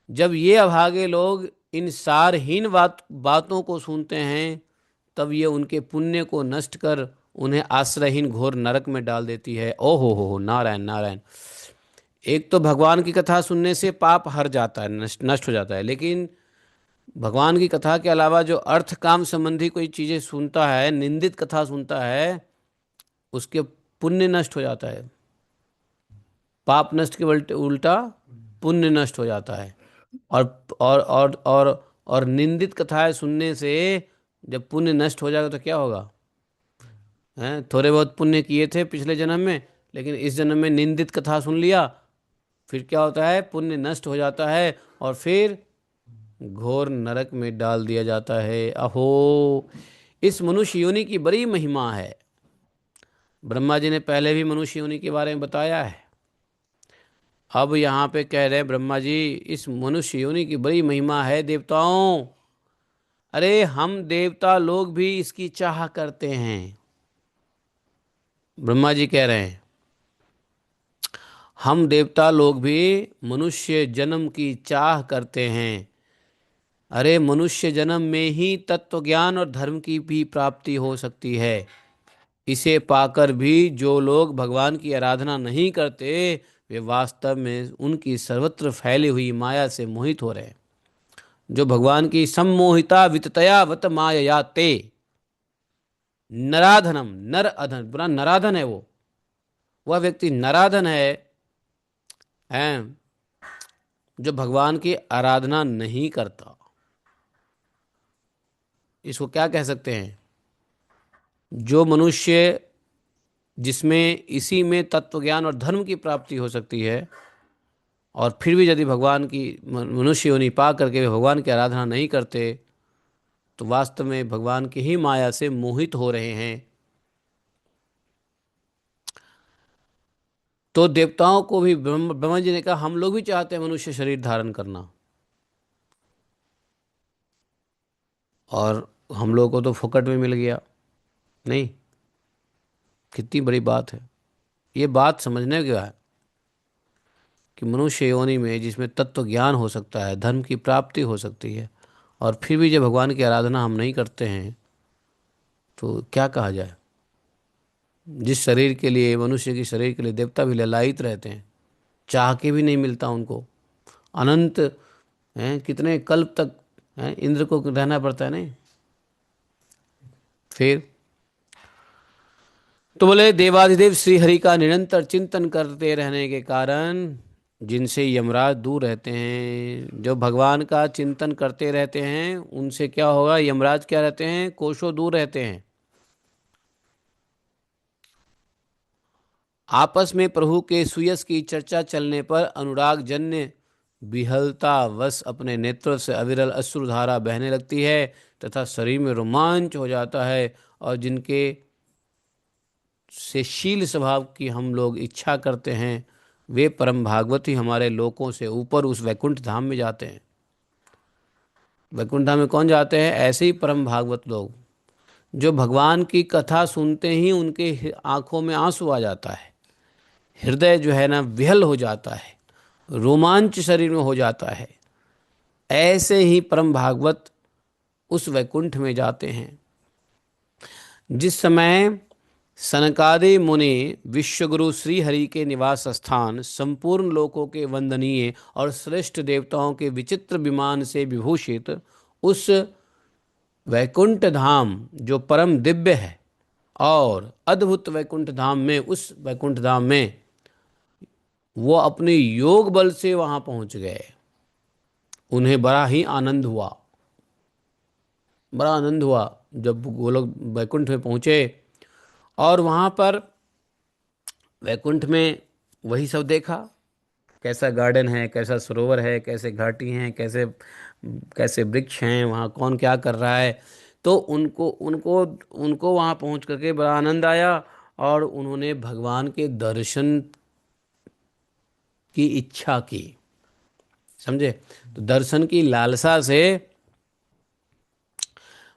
S1: जब ये अभागे लोग इन सारहीन बातों को सुनते हैं, तब ये उनके पुण्य को नष्ट कर उन्हें आश्रयहीन घोर नरक में डाल देती है। ओ हो, नारायण नारायण। एक तो भगवान की कथा सुनने से पाप हर जाता है, नष्ट नष्ट हो जाता है, लेकिन भगवान की कथा के अलावा जो अर्थ काम संबंधी कोई चीज़ें सुनता है, निंदित कथा सुनता है, उसके पुण्य नष्ट हो जाता है। पाप नष्ट के उल्टा पुण्य नष्ट हो जाता है। और निंदित कथाएं सुनने से जब पुण्य नष्ट हो जाएगा तो क्या होगा? हैं, थोड़े बहुत पुण्य किए थे पिछले जन्म में, लेकिन इस जन्म में निंदित कथा सुन लिया, फिर क्या होता है? पुण्य नष्ट हो जाता है और फिर घोर नरक में डाल दिया जाता है। अहो, इस मनुष्य योनि की बड़ी महिमा है। ब्रह्मा जी ने पहले भी मनुष्य योनि के बारे में बताया है। अब यहाँ पे कह रहे हैं ब्रह्मा जी, इस मनुष्य योनि की बड़ी महिमा है देवताओं। अरे हम देवता लोग भी इसकी चाह करते हैं। ब्रह्मा जी कह रहे हैं हम देवता लोग भी मनुष्य जन्म की चाह करते हैं। अरे मनुष्य जन्म में ही तत्व ज्ञान और धर्म की भी प्राप्ति हो सकती है। इसे पाकर भी जो लोग भगवान की आराधना नहीं करते वे वास्तव में उनकी सर्वत्र फैली हुई माया से मोहित हो रहे हैं। जो भगवान की सम्मोहिता विततया वत मायया ते नराधनम, नर अधन, पूरा नराधन है वो। वह व्यक्ति नराधन है जो भगवान की आराधना नहीं करता। इसको क्या कह सकते हैं? जो मनुष्य जिसमें इसी में तत्व ज्ञान और धर्म की प्राप्ति हो सकती है और फिर भी यदि भगवान की मनुष्य योनि पा करके वे भगवान की आराधना नहीं करते तो वास्तव में भगवान की ही माया से मोहित हो रहे हैं। तो देवताओं को भी ब्रह्मा जी ने कहा हम लोग भी चाहते हैं मनुष्य शरीर धारण करना, और हम लोग को तो फुकट में मिल गया। नहीं, कितनी बड़ी बात है। ये बात समझने की है कि मनुष्य योनि में जिसमें तत्व ज्ञान हो सकता है, धर्म की प्राप्ति हो सकती है, और फिर भी जब भगवान की आराधना हम नहीं करते हैं तो क्या कहा जाए। जिस शरीर के लिए, मनुष्य के शरीर के लिए देवता भी ललायित रहते हैं, चाह के भी नहीं मिलता उनको। अनंत हैं, कितने कल्प तक हैं इंद्र को रहना पड़ता है। नहीं, फिर तो बोले देवाधिदेव श्री हरि का निरंतर चिंतन करते रहने के कारण जिनसे यमराज दूर रहते हैं, जो भगवान का चिंतन करते रहते हैं उनसे क्या होगा, यमराज क्या रहते हैं, कोसों दूर रहते हैं। आपस में प्रभु के सुयस की चर्चा चलने पर अनुराग जन्य विहलता वश अपने नेत्रों से अविरल अश्रुधारा बहने लगती है तथा शरीर में रोमांच हो जाता है, और जिनके से शील स्वभाव की हम लोग इच्छा करते हैं वे परम भागवती हमारे लोकों से ऊपर उस वैकुंठ धाम में जाते हैं। वैकुंठ धाम में कौन जाते हैं? ऐसे ही परम भागवत लोग जो भगवान की कथा सुनते ही उनके आंखों में आंसू आ जाता है, हृदय जो है ना विहल हो जाता है, रोमांच शरीर में हो जाता है। ऐसे ही परम भागवत उस वैकुंठ में जाते हैं। जिस समय सनकादि मुनि विश्वगुरु श्री हरि के निवास स्थान संपूर्ण लोकों के वंदनीय और श्रेष्ठ देवताओं के विचित्र विमान से विभूषित उस वैकुंठ धाम जो परम दिव्य है और अद्भुत वैकुंठ धाम में, उस वैकुंठ धाम में वो अपने योग बल से वहां पहुंच गए। उन्हें बड़ा ही आनंद हुआ, बड़ा आनंद हुआ जब वो लोग वैकुंठ में पहुंचे। और वहां पर वैकुंठ में वही सब देखा, कैसा गार्डन है, कैसा सरोवर है, कैसे घाटी हैं, कैसे कैसे वृक्ष हैं, वहाँ कौन क्या कर रहा है। तो उनको उनको उनको वहाँ पहुँच करके बड़ा आनंद आया और उन्होंने भगवान के दर्शन की इच्छा की। समझे? तो दर्शन की लालसा से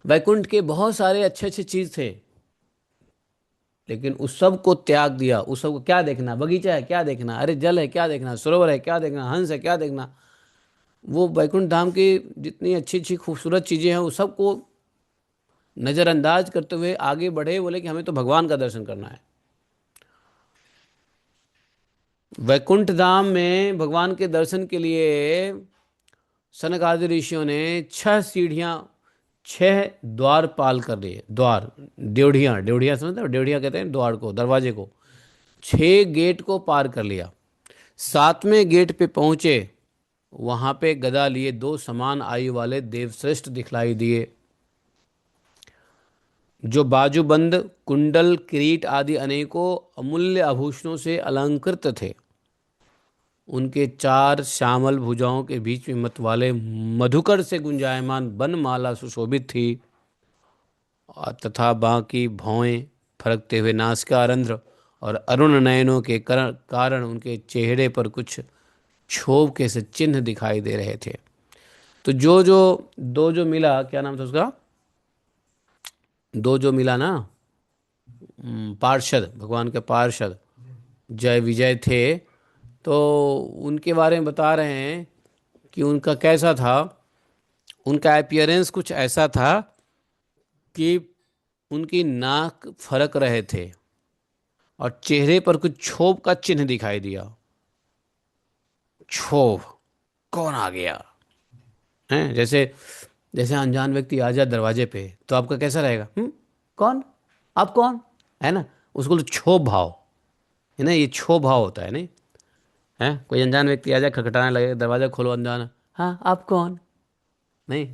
S1: वैकुंठ के बहुत सारे अच्छे अच्छे चीज थे, लेकिन उस सब को त्याग दिया। उस सब को क्या देखना, बगीचा है क्या देखना, अरे जल है क्या देखना, सरोवर है क्या देखना, हंस है क्या देखना। वो वैकुंठ धाम की जितनी अच्छी अच्छी खूबसूरत चीजें हैं वो सबको नजरअंदाज करते हुए आगे बढ़े, बोले कि हमें तो भगवान का दर्शन करना है। वैकुंठ धाम में भगवान के दर्शन के लिए सनक आदि ऋषियों ने 6 सीढ़ियां, 6 द्वारपाल कर लिए। द्वार, ड्योढ़ियां, ड्योढ़ियां समझते हो? ड्योढ़ियां कहते हैं द्वार को, दरवाजे को। 6 गेट को पार कर लिया। 7वें गेट पे पहुंचे, वहां पे गदा लिए 2 समान आयु वाले देवश्रेष्ठ दिखलाई दिए, जो बाजूबंद, कुंडल, किरीट आदि अनेकों अमूल्य आभूषणों से अलंकृत थे। उनके 4 श्यामल भुजाओं के बीच में मत वाले मधुकर से गुंजायमान बनमाला सुशोभित थी, और तथा बाकी भौएं, फरकते हुए नासिकारंध्र और अरुण नयनों के कारण उनके चेहरे पर कुछ क्षोभ के से चिन्ह दिखाई दे रहे थे। तो जो जो दो जो मिला, क्या नाम था उसका, दो जो मिला ना, पार्षद, भगवान के पार्षद जय विजय थे, तो उनके बारे में बता रहे हैं कि उनका कैसा था। उनका अपीयरेंस कुछ ऐसा था कि उनकी नाक फरक रहे थे और चेहरे पर कुछ क्षोभ का चिन्ह दिखाई दिया। क्षोभ, कौन आ गया है, जैसे जैसे अनजान व्यक्ति आ जाए दरवाजे पे तो आपका कैसा रहेगा, कौन, आप कौन, है ना। उसको तो क्षोभ भाव है ना, ये क्षोभ भाव होता है नहीं है। कोई अनजान व्यक्ति आ जाए, खटखटाने लगे, दरवाजा खोलो, अनजान, हाँ आप कौन, नहीं।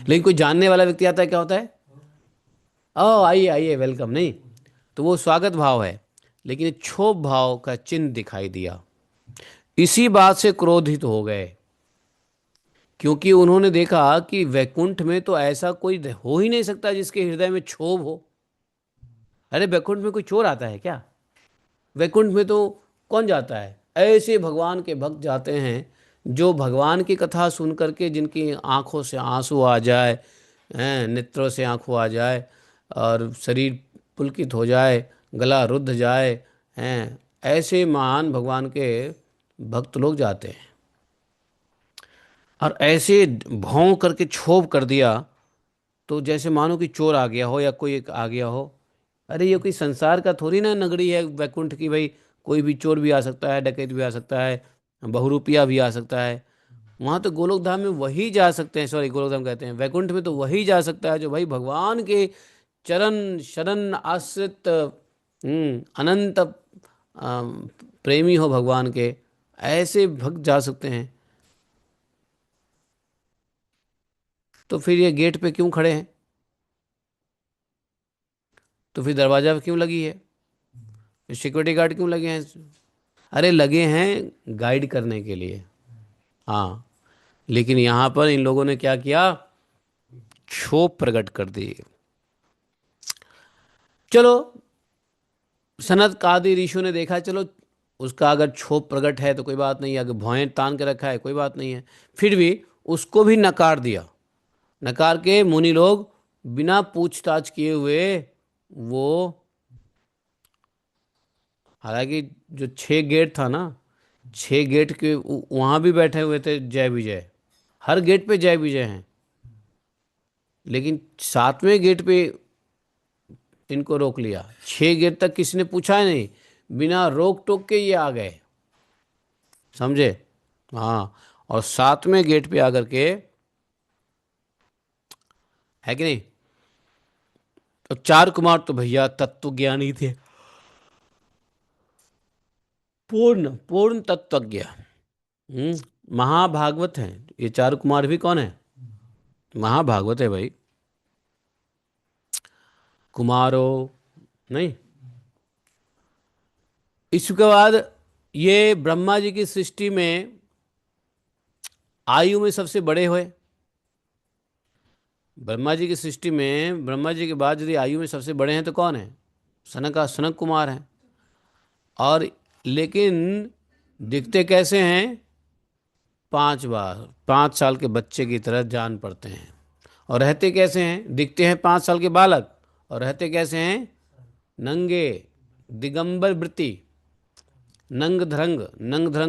S1: लेकिन कोई जानने वाला व्यक्ति आता है, क्या होता है, ओ आइए आइए, वेलकम, नहीं। तो वो स्वागत भाव है। लेकिन क्षोभ भाव का चिन्ह दिखाई दिया। इसी बात से क्रोधित हो गए, क्योंकि उन्होंने देखा कि वैकुंठ में तो ऐसा कोई हो ही नहीं सकता जिसके हृदय में क्षोभ हो। अरे वैकुंठ में कोई चोर आता है क्या, वैकुंठ में तो कौन जाता है, ऐसे भगवान के भक्त जाते हैं जो भगवान की कथा सुन करके जिनकी आंखों से आंसू आ जाए, नेत्रों से आंसू आ जाए, और शरीर पुलकित हो जाए, गला रुद्ध जाए, हैं, ऐसे महान भगवान के भक्त लोग जाते हैं। और ऐसे भौं करके क्षोभ कर दिया, तो जैसे मानो कि चोर आ गया हो या कोई एक आ गया हो। अरे ये कोई संसार का थोड़ी ना नगरी है वैकुंठ की, भाई कोई भी चोर भी आ सकता है, डकैत भी आ सकता है, बहुरूपिया भी आ सकता है। वहां तो गोलोक धाम में वही जा सकते हैं, सॉरी गोलोक धाम कहते हैं, वैकुंठ में तो वही जा सकता है जो भाई भगवान के चरण शरण आश्रित, अनंत प्रेमी हो भगवान के, ऐसे भक्त जा सकते हैं। तो फिर ये गेट पे क्यों खड़े हैं, तो फिर दरवाजा पे क्यों लगी है, सिक्योरिटी गार्ड क्यों लगे हैं। अरे लगे हैं गाइड करने के लिए, हाँ। लेकिन यहाँ पर इन लोगों ने क्या किया, क्षोभ प्रकट कर दी। चलो, सनत कादि ऋषियों ने देखा, चलो उसका अगर क्षोभ प्रकट है तो कोई बात नहीं है, अगर भौहें तान के रखा है कोई बात नहीं है। फिर भी उसको भी नकार दिया। नकार के मुनि लोग बिना पूछताछ किए हुए, वो, हालांकि जो 6 गेट था ना, 6 गेट के वहां भी बैठे हुए थे जय विजय, हर गेट पे जय विजय हैं। लेकिन 7वें गेट पे इनको रोक लिया। 6 गेट तक किसी ने पूछा ही नहीं, बिना रोक टोक के ये आ गए, समझे। हाँ, और 7वें गेट पे आकर के, है कि नहीं। तो 4 कुमार तो भैया तत्वज्ञानी थे, पूर्ण पूर्ण तत्वज्ञ, महाभागवत हैं। ये 4 कुमार भी कौन है, महाभागवत है भाई, कुमारो, नहीं। इसके बाद ये ब्रह्मा जी की सृष्टि में आयु में सबसे बड़े हुए। ब्रह्मा जी की सृष्टि में ब्रह्मा जी के बाद यदि आयु में सबसे बड़े हैं तो कौन है, सनक कुमार हैं। और लेकिन दिखते कैसे हैं, 5 बार 5 साल के बच्चे की तरह जान पड़ते हैं। और रहते कैसे हैं, दिखते हैं 5 साल के बालक, और रहते कैसे हैं, नंगे, दिगंबर वृत्ति, नंग धरंग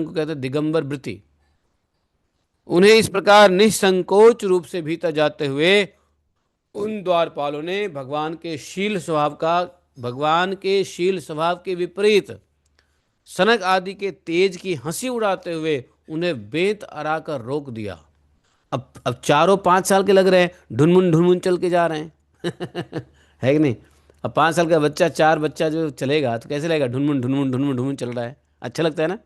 S1: को कहते हैं दिगंबर वृत्ति। उन्हें इस प्रकार निसंकोच रूप से भीतर जाते हुए उन द्वारपालों ने भगवान के शील स्वभाव के विपरीत सनक आदि के तेज की हंसी उड़ाते हुए उन्हें बेंत अरा कर रोक दिया। अब चारों 5 साल के लग रहे हैं, ढुनमुन ढुनमुन चल के जा रहे हैं है कि नहीं। अब 5 साल का बच्चा, चार बच्चा जो चलेगा तो कैसे लगेगा, ढुनमुन ढुनमुन ढुनमुन ढुनमुन चल रहा है, अच्छा लगता है ना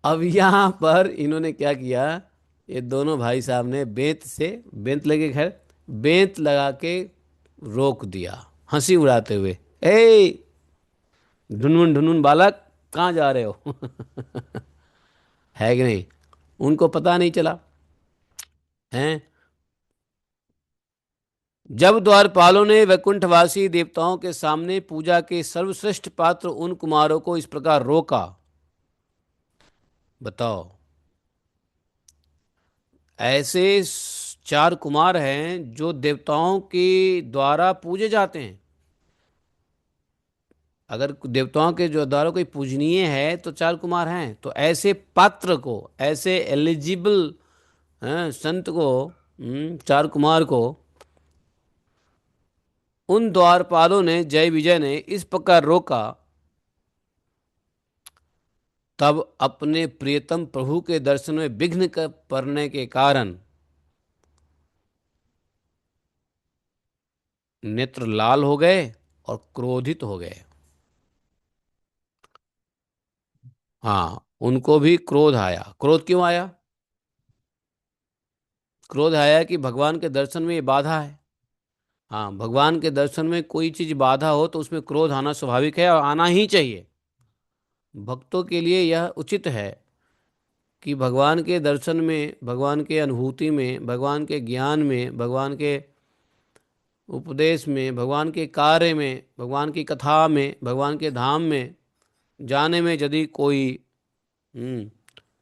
S1: अब यहाँ पर इन्होंने क्या किया, ये दोनों भाई साहब ने बेंत लगे, खैर बेंत लगा के रोक दिया, हंसी उड़ाते हुए, ए ढुनमुन ढुनमुन बालक, कहाँ जा रहे हो है कि नहीं। उनको पता नहीं चला, हैं। जब द्वारपालों ने वैकुंठवासी देवताओं के सामने पूजा के सर्वश्रेष्ठ पात्र उन कुमारों को इस प्रकार रोका, बताओ, ऐसे चार कुमार हैं जो देवताओं के द्वारा पूजे जाते हैं। अगर देवताओं के जो द्वारा कोई पूजनीय है तो चार कुमार हैं। तो ऐसे पात्र को, ऐसे एलिजिबल संत को, चार कुमार को उन द्वारपालों ने, जय विजय ने इस प्रकार रोका। तब अपने प्रियतम प्रभु के दर्शन में विघ्न पड़ने के कारण नेत्र लाल हो गए और क्रोधित हो गए। हाँ, उनको भी क्रोध आया। क्रोध क्यों आया? क्रोध आया कि भगवान के दर्शन में ये बाधा है। हाँ, भगवान के दर्शन में कोई चीज बाधा हो तो उसमें क्रोध आना स्वाभाविक है और आना ही चाहिए। भक्तों के लिए यह उचित है कि भगवान के दर्शन में, भगवान के अनुभूति में, भगवान के ज्ञान में, भगवान के उपदेश में, भगवान के कार्य में, भगवान की कथा में, भगवान के धाम में जाने में यदि कोई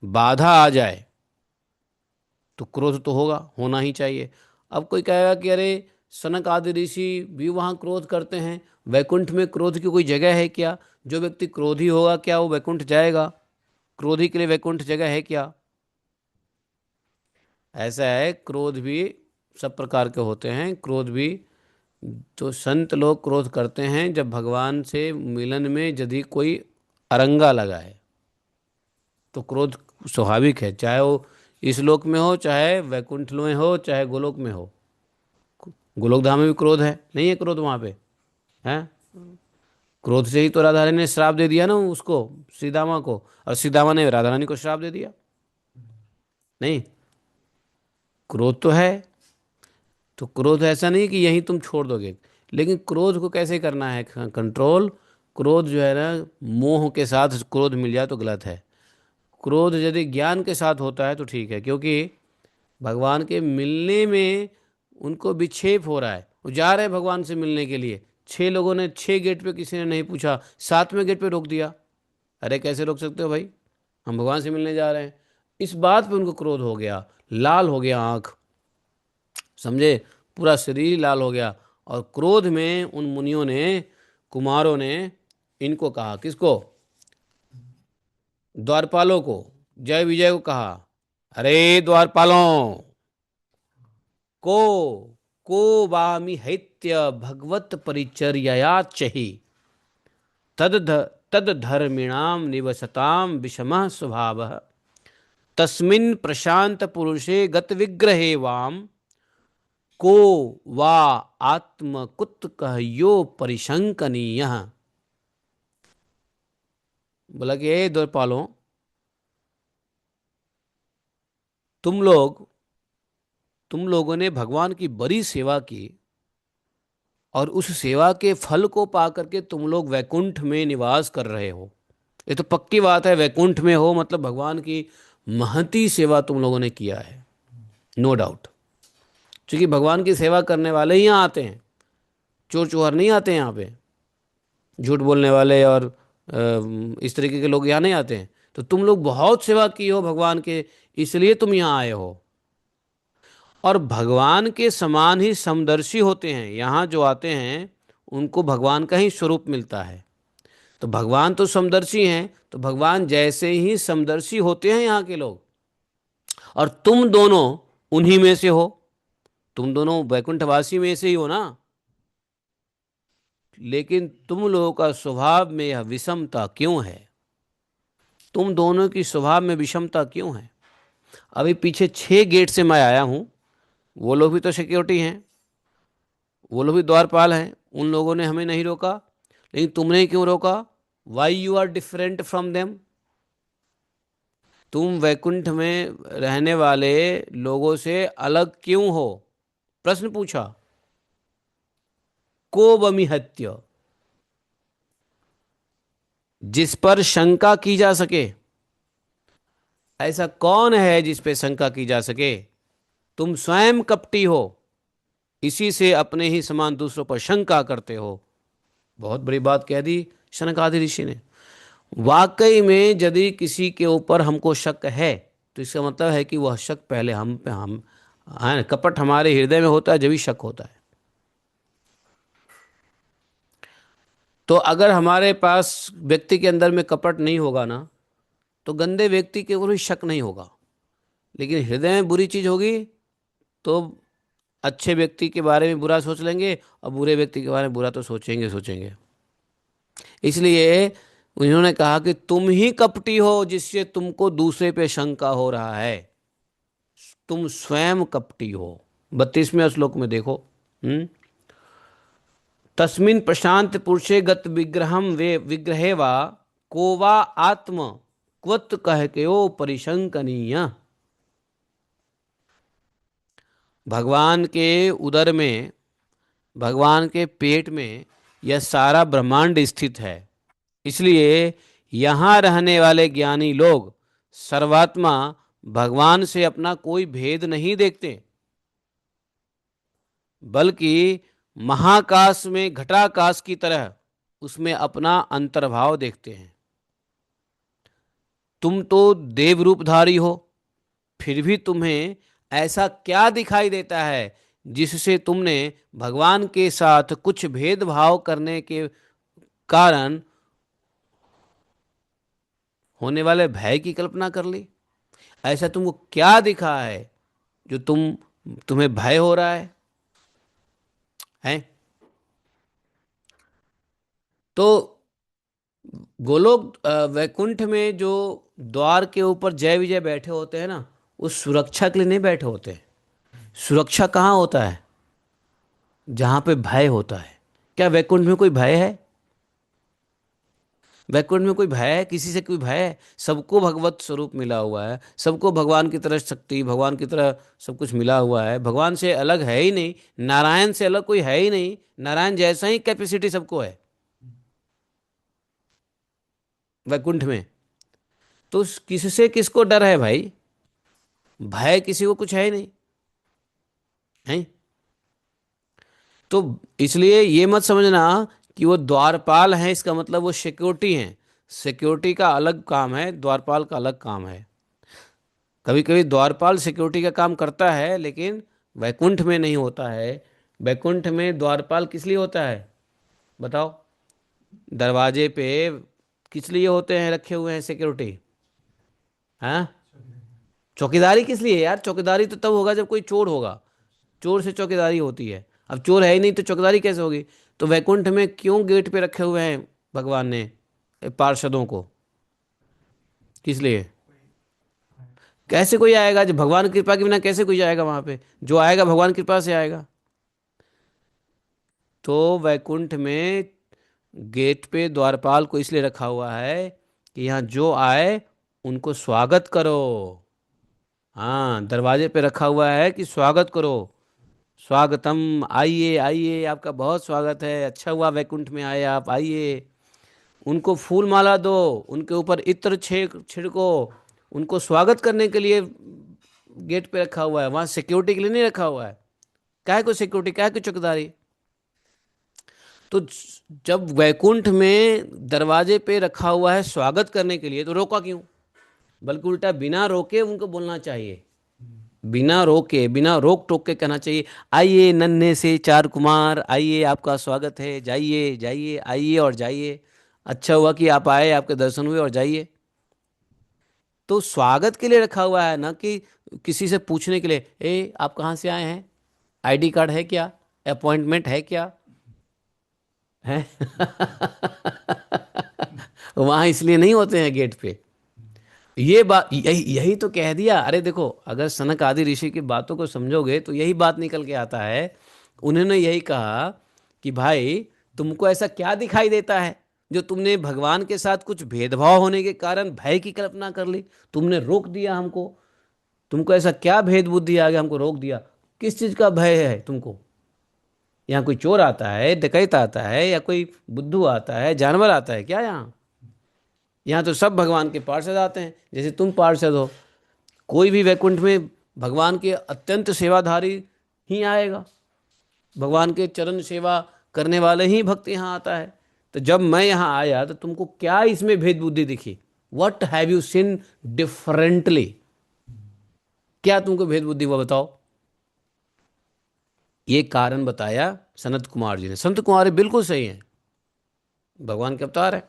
S1: बाधा आ जाए तो क्रोध तो होगा, होना ही चाहिए। अब कोई कहेगा कि अरे सनक आदि ऋषि भी वहाँ क्रोध करते हैं, वैकुंठ में क्रोध की कोई जगह है क्या? जो व्यक्ति क्रोधी होगा क्या वो वैकुंठ जाएगा? क्रोधी के लिए वैकुंठ जगह है क्या? ऐसा है, क्रोध भी सब प्रकार के होते हैं। क्रोध भी, तो संत लोग क्रोध करते हैं जब भगवान से मिलन में यदि कोई अरंगा लगाए तो क्रोध स्वाभाविक है, चाहे वो इस लोक में हो, चाहे वैकुंठ में हो, चाहे गोलोक में हो। गोलोक धाम में भी क्रोध है, नहीं है क्रोध वहां पे? है। क्रोध से ही तो राधा रानी ने श्राप दे दिया ना उसको, सीदामा को, और सीदामा ने राधा रानी को श्राप दे दिया। नहीं, क्रोध तो है। तो क्रोध ऐसा नहीं कि यही तुम छोड़ दोगे, लेकिन क्रोध को कैसे करना है कंट्रोल? क्रोध जो है ना, मोह के साथ क्रोध मिल जाए तो गलत है। क्रोध यदि ज्ञान के साथ होता है तो ठीक है, क्योंकि भगवान के मिलने में उनको विक्षेप हो रहा है। वो जा रहे हैं भगवान से मिलने के लिए, 6 लोगों ने 6 गेट पे, किसी ने नहीं पूछा, 7वें गेट पे रोक दिया। अरे कैसे रोक सकते हो भाई, हम भगवान से मिलने जा रहे हैं। इस बात पे उनको क्रोध हो गया, लाल हो गया आंख, समझे, पूरा शरीर लाल हो गया। और क्रोध में उन मुनियों ने, कुमारों ने इनको कहा, किसको? द्वारपालों को, जय विजय को कहा, अरे द्वारपालों को को वामि हैत्य भगवत परिचर्यया चहि तद तद धर्मिणाम निवसताम विषमः स्वभावः तस्मिन् प्रशांत पुरुषे गत विग्रहे वाम को वा आत्मकुत कहयो परिशंकनीय। बोला कि ए द्वारपालों, तुम लोगों ने भगवान की बड़ी सेवा की और उस सेवा के फल को पा करके तुम लोग वैकुंठ में निवास कर रहे हो। ये तो पक्की बात है, वैकुंठ में हो मतलब भगवान की महती सेवा तुम लोगों ने किया है, नो डाउट। क्योंकि भगवान की सेवा करने वाले ही यहाँ आते हैं, चोर चुहार नहीं आते यहाँ पे, झूठ बोलने वाले और इस तरीके के लोग यहाँ नहीं आते हैं। तो तुम लोग बहुत सेवा की हो भगवान के, इसलिए तुम यहाँ आए हो। और भगवान के समान ही समदर्शी होते हैं यहाँ जो आते हैं, उनको भगवान का ही स्वरूप मिलता है। तो भगवान तो समदर्शी हैं, तो भगवान जैसे ही समदर्शी होते हैं यहाँ के लोग। और तुम दोनों उन्हीं में से हो, तुम दोनों वैकुंठवासी में से ही हो ना। लेकिन तुम लोगों का स्वभाव में यह विषमता क्यों है? तुम दोनों की स्वभाव में विषमता क्यों है? अभी पीछे 6 गेट से मैं आया हूं, वो लोग भी तो सिक्योरिटी हैं, वो लोग भी द्वारपाल हैं, उन लोगों ने हमें नहीं रोका, लेकिन तुमने क्यों रोका? Why you are different from them? तुम वैकुंठ में रहने वाले लोगों से अलग क्यों हो? प्रश्न पूछा। को बमिहत्य, जिस पर शंका की जा सके। ऐसा कौन है जिस पे शंका की जा सके? तुम स्वयं कपटी हो, इसी से अपने ही समान दूसरों पर शंका करते हो। बहुत बड़ी बात कह दी शनकादि ऋषि ने। वाकई में यदि किसी के ऊपर हमको शक है तो इसका मतलब है कि वह शक पहले हम पे हम है ना, कपट हमारे हृदय में होता है जब भी शक होता है। तो अगर हमारे पास व्यक्ति के अंदर में कपट नहीं होगा ना, तो गंदे व्यक्ति के ऊपर भी शक नहीं होगा। लेकिन हृदय में बुरी चीज होगी तो अच्छे व्यक्ति के बारे में बुरा सोच लेंगे, और बुरे व्यक्ति के बारे में बुरा तो सोचेंगे सोचेंगे। इसलिए उन्होंने कहा कि तुम ही कपटी हो जिससे तुमको दूसरे पे शंका हो रहा है, तुम स्वयं कपटी हो। 32वें श्लोक में देखो। तस्मिन् प्रशांत पुरुषे गत विग्रहम वे विग्रहे वा को वा आत्म क्वत् कह कयो परिशंकनीय। भगवान के उदर में, भगवान के पेट में यह सारा ब्रह्मांड स्थित है। इसलिए यहाँ रहने वाले ज्ञानी लोग सर्वात्मा भगवान से अपना कोई भेद नहीं देखते, बल्कि महाकाश में घटाकाश की तरह उसमें अपना अंतर्भाव देखते हैं। तुम तो देव रूपधारी हो, फिर भी तुम्हें ऐसा क्या दिखाई देता है जिससे तुमने भगवान के साथ कुछ भेदभाव करने के कारण होने वाले भय की कल्पना कर ली? ऐसा तुमको क्या दिखा है जो तुम्हें भय हो रहा है? हैं? तो गोलोक वैकुंठ में जो द्वार के ऊपर जय विजय बैठे होते हैं ना, उस सुरक्षा के लिए नहीं बैठे होते हैं। सुरक्षा कहाँ होता है? जहां पे भय होता है। क्या वैकुंठ में कोई भय है? वैकुंठ में कोई भय है? किसी से कोई भय है? सबको भगवत स्वरूप मिला हुआ है, सबको भगवान की तरह शक्ति, भगवान की तरह सब कुछ मिला हुआ है। भगवान से अलग है ही नहीं, नारायण से अलग कोई है ही नहीं। नारायण जैसा ही कैपेसिटी सबको है वैकुंठ में। तो किससे किसको डर है भाई? भय किसी को कुछ है ही नहीं है। तो इसलिए ये मत समझना कि वो द्वारपाल हैं इसका मतलब वो सिक्योरिटी हैं। सिक्योरिटी का अलग काम है, द्वारपाल का अलग काम है। कभी कभी द्वारपाल सिक्योरिटी का काम करता है, लेकिन वैकुंठ में नहीं होता है। वैकुंठ में द्वारपाल किस लिए होता है बताओ? दरवाजे पे किस लिए होते हैं, रखे हुए हैं सिक्योरिटी? हाँ, चौकीदारी किस लिए यार? चौकीदारी तो तब होगा जब कोई चोर होगा, चोर से चौकीदारी होती है। अब चोर है ही नहीं तो चौकीदारी कैसे होगी? तो वैकुंठ में क्यों गेट पे रखे हुए हैं भगवान ने पार्षदों को? किस लिए? कैसे कोई आएगा जब भगवान की कृपा के बिना? कैसे कोई जाएगा वहां पे? जो आएगा भगवान की कृपा से आएगा। तो वैकुंठ में गेट पे द्वारपाल को इसलिए रखा हुआ है कि यहाँ जो आए उनको स्वागत करो। हाँ, दरवाजे पे रखा हुआ है कि स्वागत करो। स्वागतम, आइए आइए, आपका बहुत स्वागत है, अच्छा हुआ वैकुंठ में आए आप, आइए। उनको फूल माला दो, उनके ऊपर इत्र छिड़को। उनको स्वागत करने के लिए गेट पे रखा हुआ है, वहां सिक्योरिटी के लिए नहीं रखा हुआ है। काहे को सिक्योरिटी, काहे को चौकीदारी? तो जब वैकुंठ में दरवाजे पे रखा हुआ है स्वागत करने के लिए, तो रोका क्यों? बल्कि उल्टा बिना रोके उनको बोलना चाहिए। बिना रोके, बिना रोक टोक के कहना चाहिए, आइए नन्हे से चार कुमार, आइए आपका स्वागत है, जाइए जाइए, आइए और जाइए। अच्छा हुआ कि आप आए, आपके दर्शन हुए और जाइए। तो स्वागत के लिए रखा हुआ है ना कि किसी से पूछने के लिए, ए आप कहाँ से आए हैं, आईडी कार्ड है क्या, अपॉइंटमेंट है क्या? है वहां इसलिए नहीं होते हैं गेट पे। ये बात यही यही तो कह दिया। अरे देखो, अगर सनक आदि ऋषि की बातों को समझोगे तो यही बात निकल के आता है। उन्होंने यही कहा कि भाई तुमको ऐसा क्या दिखाई देता है जो तुमने भगवान के साथ कुछ भेदभाव होने के कारण भय की कल्पना कर ली? तुमने रोक दिया हमको। तुमको ऐसा क्या भेद बुद्धि आ गया, हमको रोक दिया? किस चीज का भय है तुमको? यहाँ कोई चोर आता है, डकैत आता है, या कोई बुद्धू आता है, जानवर आता है क्या यहाँ? यहाँ तो सब भगवान के पार्षद आते हैं, जैसे तुम पार्षद हो। कोई भी वैकुंठ में भगवान के अत्यंत सेवाधारी ही आएगा। भगवान के चरण सेवा करने वाले ही भक्त यहाँ आता है। तो जब मैं यहाँ आया तो तुमको क्या इसमें भेद बुद्धि दिखी? What have you seen differently? क्या तुमको भेद बुद्धि हुआ बताओ? ये कारण बताया सनत कुमार जी ने। संत कुमार जी बिल्कुल सही है, भगवान के अवतार है,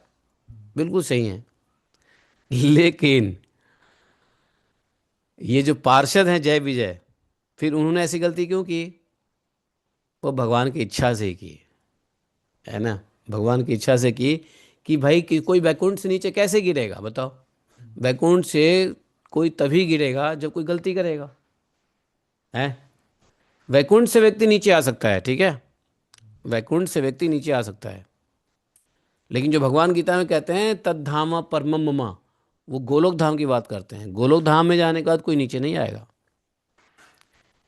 S1: बिल्कुल सही है। लेकिन ये जो पार्षद हैं जय विजय, फिर उन्होंने ऐसी गलती क्यों की? वो भगवान की इच्छा से ही की, है ना। भगवान की इच्छा से की कि भाई कि कोई वैकुंठ से नीचे कैसे गिरेगा बताओ? वैकुंठ से कोई तभी गिरेगा जब कोई गलती करेगा, है। वैकुंठ से व्यक्ति नीचे आ सकता है, ठीक है, वैकुंठ से व्यक्ति नीचे आ सकता है, लेकिन जो भगवान गीता में कहते हैं तद्धाम परमम मम, वो गोलोक धाम की बात करते हैं। गोलोक धाम में जाने के बाद कोई नीचे नहीं आएगा,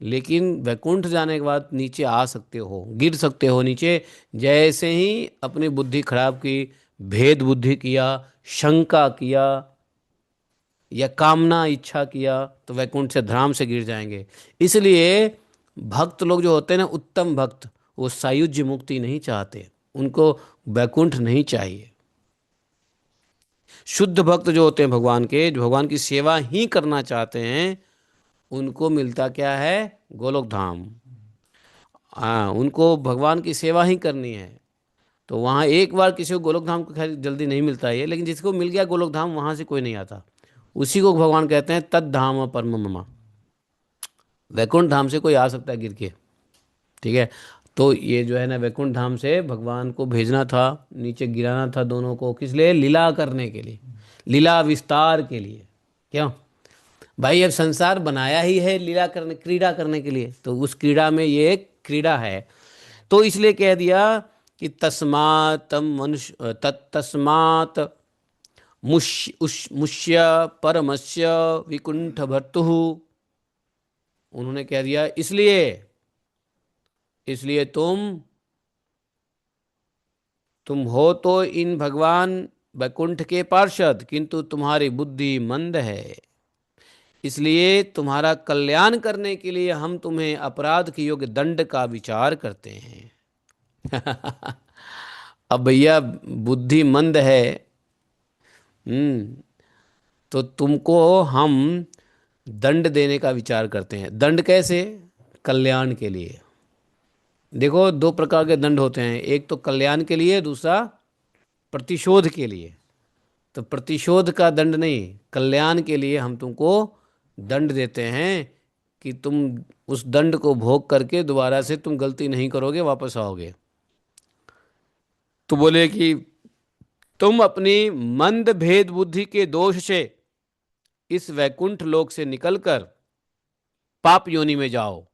S1: लेकिन वैकुंठ जाने के बाद नीचे आ सकते हो, गिर सकते हो नीचे। जैसे ही अपनी बुद्धि खराब की, भेद बुद्धि किया, शंका किया, या कामना इच्छा किया, तो वैकुंठ से धराम से गिर जाएंगे। इसलिए भक्त लोग जो होते हैं ना, उत्तम भक्त, वो सायुज्य मुक्ति नहीं चाहते, उनको वैकुंठ नहीं चाहिए। शुद्ध भक्त जो होते हैं भगवान के, जो भगवान की सेवा ही करना चाहते हैं, उनको मिलता क्या है? गोलोक धाम। हाँ, उनको भगवान की सेवा ही करनी है। तो वहाँ एक बार किसी को गोलोक धाम को खैर जल्दी नहीं मिलता है, लेकिन जिसको मिल गया गोलोक धाम, वहाँ से कोई नहीं आता। उसी को भगवान कहते हैं तद धाम परम मम। वैकुंठ धाम से कोई आ सकता है गिर के, ठीक है। तो ये जो है ना, वैकुंठ धाम से भगवान को भेजना था, नीचे गिराना था दोनों को, किस लिए? लीला करने के लिए, लीला विस्तार के लिए। क्यों भाई? अब संसार बनाया ही है लीला करने, क्रीड़ा करने के लिए, तो उस क्रीड़ा में ये एक क्रीड़ा है। तो इसलिए कह दिया कि तस्मात् मनुष्य तत्तस्मात् मुष्य परमस्य विकुंठ भर्तु। उन्होंने कह दिया इसलिए, इसलिए तुम हो तो इन भगवान वैकुंठ के पार्षद, किंतु तुम्हारी बुद्धि मंद है, इसलिए तुम्हारा कल्याण करने के लिए हम तुम्हें अपराध के योग्य दंड का विचार करते हैं। अब भैया बुद्धि मंद है, हम्म, तो तुमको हम दंड देने का विचार करते हैं। दंड कैसे? कल्याण के लिए। देखो दो प्रकार के दंड होते हैं, एक तो कल्याण के लिए, दूसरा प्रतिशोध के लिए। तो प्रतिशोध का दंड नहीं, कल्याण के लिए हम तुमको दंड देते हैं कि तुम उस दंड को भोग करके दोबारा से तुम गलती नहीं करोगे, वापस आओगे। तो बोले कि तुम अपनी मंद भेद बुद्धि के दोष से इस वैकुंठ लोक से निकलकर पाप योनि में जाओ,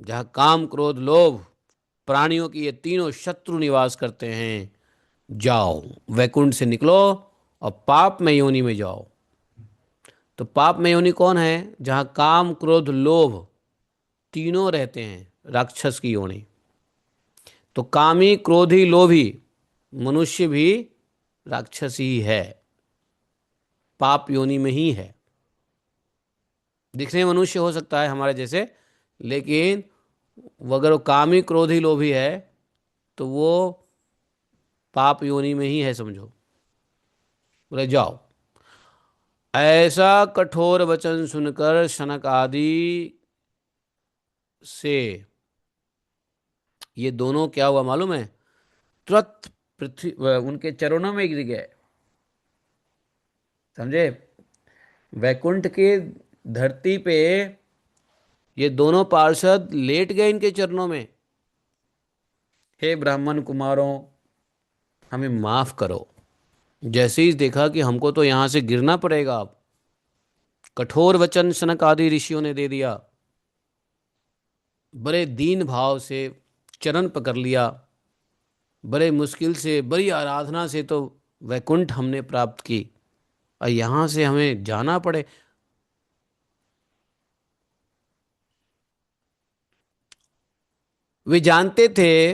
S1: जहाँ काम क्रोध लोभ प्राणियों की ये तीनों शत्रु निवास करते हैं। जाओ, वैकुंठ से निकलो और पाप में योनि में जाओ। तो पाप में योनि कौन है? जहाँ काम क्रोध लोभ तीनों रहते हैं, राक्षस की योनि। तो कामी क्रोधी लोभी मनुष्य भी राक्षस ही है, पाप योनि में ही है। दिखने में मनुष्य हो सकता है हमारे जैसे, लेकिन वो अगर वो कामी क्रोधी लोभी है, तो वो पाप योनि में ही है, समझो। बोले जाओ। ऐसा कठोर वचन सुनकर शनक आदि से ये दोनों क्या हुआ मालूम है? तुरंत पृथ्वी उनके चरणों में गिर गए, समझे। वैकुंठ की धरती पे ये दोनों पार्षद लेट गए इनके चरणों में। हे ब्राह्मण कुमारों, हमें माफ करो। जैसे ही देखा कि हमको तो यहां से गिरना पड़ेगा अब, कठोर वचन शनक आदि ऋषियों ने दे दिया, बड़े दीन भाव से चरण पकड़ लिया, बड़े मुश्किल से बड़ी आराधना से तो वैकुंठ हमने प्राप्त की, और यहां से हमें जाना पड़े। वे जानते थे,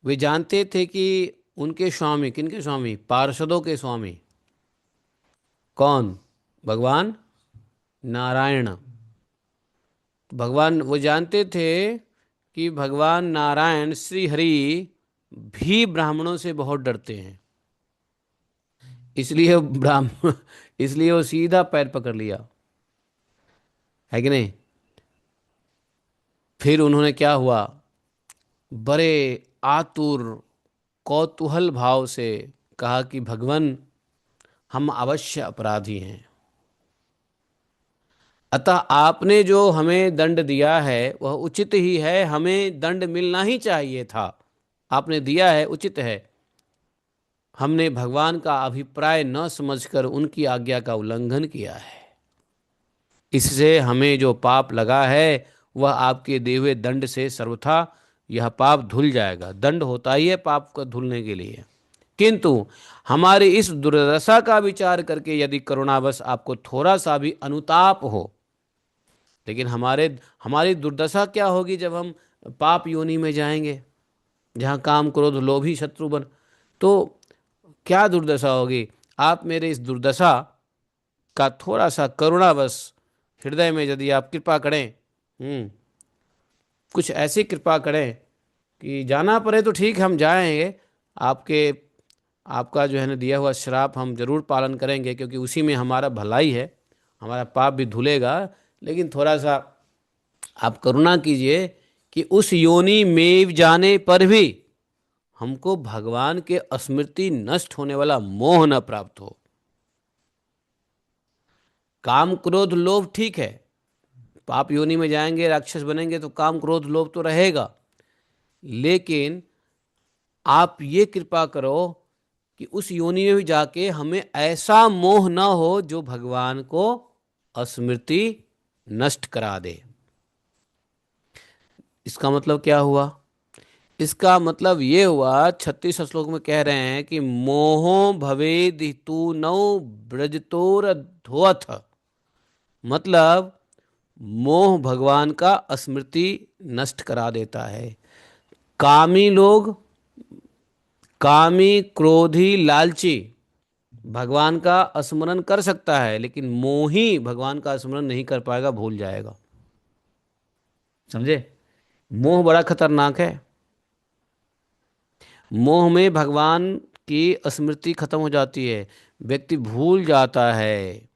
S1: वे जानते थे कि उनके स्वामी, किनके स्वामी? पार्षदों के स्वामी। कौन? भगवान नारायण। भगवान वो जानते थे कि भगवान नारायण श्री हरि भी ब्राह्मणों से बहुत डरते हैं, इसलिए ब्राह्मण इसलिए वो सीधा पैर पकड़ लिया। है कि नहीं। फिर उन्होंने क्या हुआ, बड़े आतुर कौतूहल भाव से कहा कि भगवान, हम अवश्य अपराधी हैं, अतः आपने जो हमें दंड दिया है वह उचित ही है, हमें दंड मिलना ही चाहिए था, आपने दिया है उचित है। हमने भगवान का अभिप्राय न समझकर उनकी आज्ञा का उल्लंघन किया है, इससे हमें जो पाप लगा है वह आपके दिए हुए दंड से सर्वथा यह पाप धुल जाएगा। दंड होता ही है पाप को धुलने के लिए, किंतु हमारी इस दुर्दशा का विचार करके यदि करुणावश आपको थोड़ा सा भी अनुताप हो, लेकिन हमारी दुर्दशा क्या होगी जब हम पाप योनि में जाएंगे, जहाँ काम क्रोध लोभी शत्रु बन, तो क्या दुर्दशा होगी। आप मेरे इस दुर्दशा का थोड़ा सा करुणावश हृदय में यदि आप कृपा करें, कुछ ऐसी कृपा करें कि जाना पड़े तो ठीक, हम जाएंगे, आपके आपका जो है ना दिया हुआ श्राप हम जरूर पालन करेंगे, क्योंकि उसी में हमारा भलाई है, हमारा पाप भी धुलेगा। लेकिन थोड़ा सा आप करुणा कीजिए कि उस योनि में जाने पर भी हमको भगवान के स्मृति नष्ट होने वाला मोह न प्राप्त हो। काम क्रोध लोभ ठीक है, पाप योनि में जाएंगे राक्षस बनेंगे तो काम क्रोध लोभ तो रहेगा, लेकिन आप ये कृपा करो कि उस योनि में भी जाके हमें ऐसा मोह न हो जो भगवान को स्मृति नष्ट करा दे। इसका मतलब क्या हुआ, इसका मतलब ये हुआ, 36 श्लोक में कह रहे हैं कि मोहो भवेद तू नौ ब्रजतोर ध्वथ, मतलब मोह भगवान का स्मृति नष्ट करा देता है। कामी लोग, कामी क्रोधी लालची भगवान का स्मरण कर सकता है, लेकिन मोही भगवान का स्मरण नहीं कर पाएगा, भूल जाएगा। समझे, मोह बड़ा खतरनाक है। मोह में भगवान की स्मृति खत्म हो जाती है, व्यक्ति भूल जाता है।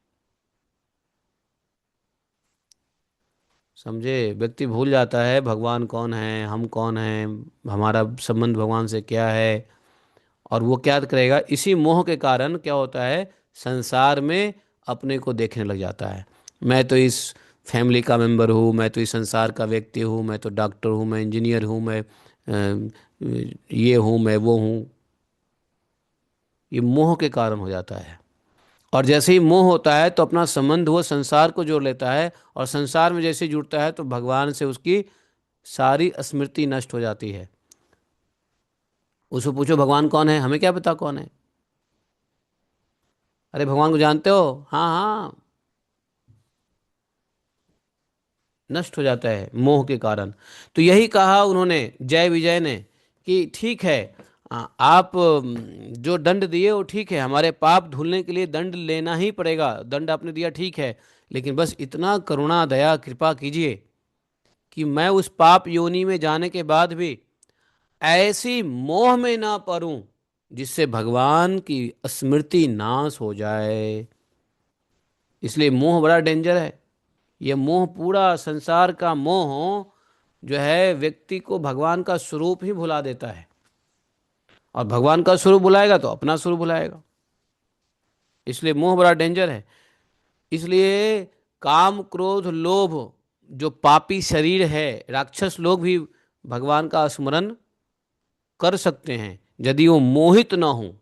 S1: समझे, व्यक्ति भूल जाता है भगवान कौन है, हम कौन हैं, हमारा संबंध भगवान से क्या है। और वो क्या करेगा, इसी मोह के कारण क्या होता है, संसार में अपने को देखने लग जाता है। मैं तो इस फैमिली का मेंबर हूँ, मैं तो इस संसार का व्यक्ति हूँ, मैं तो डॉक्टर हूँ, मैं इंजीनियर हूँ, मैं ये हूँ, मैं वो हूँ। ये मोह के कारण हो जाता है। और जैसे ही मोह होता है तो अपना संबंध वो संसार को जोड़ लेता है, और संसार में जैसे जुड़ता है तो भगवान से उसकी सारी स्मृति नष्ट हो जाती है। उसको पूछो भगवान कौन है, हमें क्या पता कौन है। अरे भगवान को जानते हो, हाँ हाँ, नष्ट हो जाता है मोह के कारण। तो यही कहा उन्होंने जय विजय ने कि ठीक है, आप जो दंड दिए वो ठीक है, हमारे पाप धुलने के लिए दंड लेना ही पड़ेगा, दंड आपने दिया ठीक है, लेकिन बस इतना करुणा दया कृपा कीजिए कि मैं उस पाप योनि में जाने के बाद भी ऐसी मोह में ना पड़ूं जिससे भगवान की स्मृति नाश हो जाए। इसलिए मोह बड़ा डेंजर है। ये मोह, पूरा संसार का मोह जो है व्यक्ति को भगवान का स्वरूप ही भुला देता है, और भगवान का स्वरूप भुलाएगा तो अपना स्वरूप भुलाएगा। इसलिए मोह बड़ा डेंजर है। इसलिए काम क्रोध लोभ जो पापी शरीर है, राक्षस लोग भी भगवान का स्मरण कर सकते हैं यदि वो मोहित ना हो।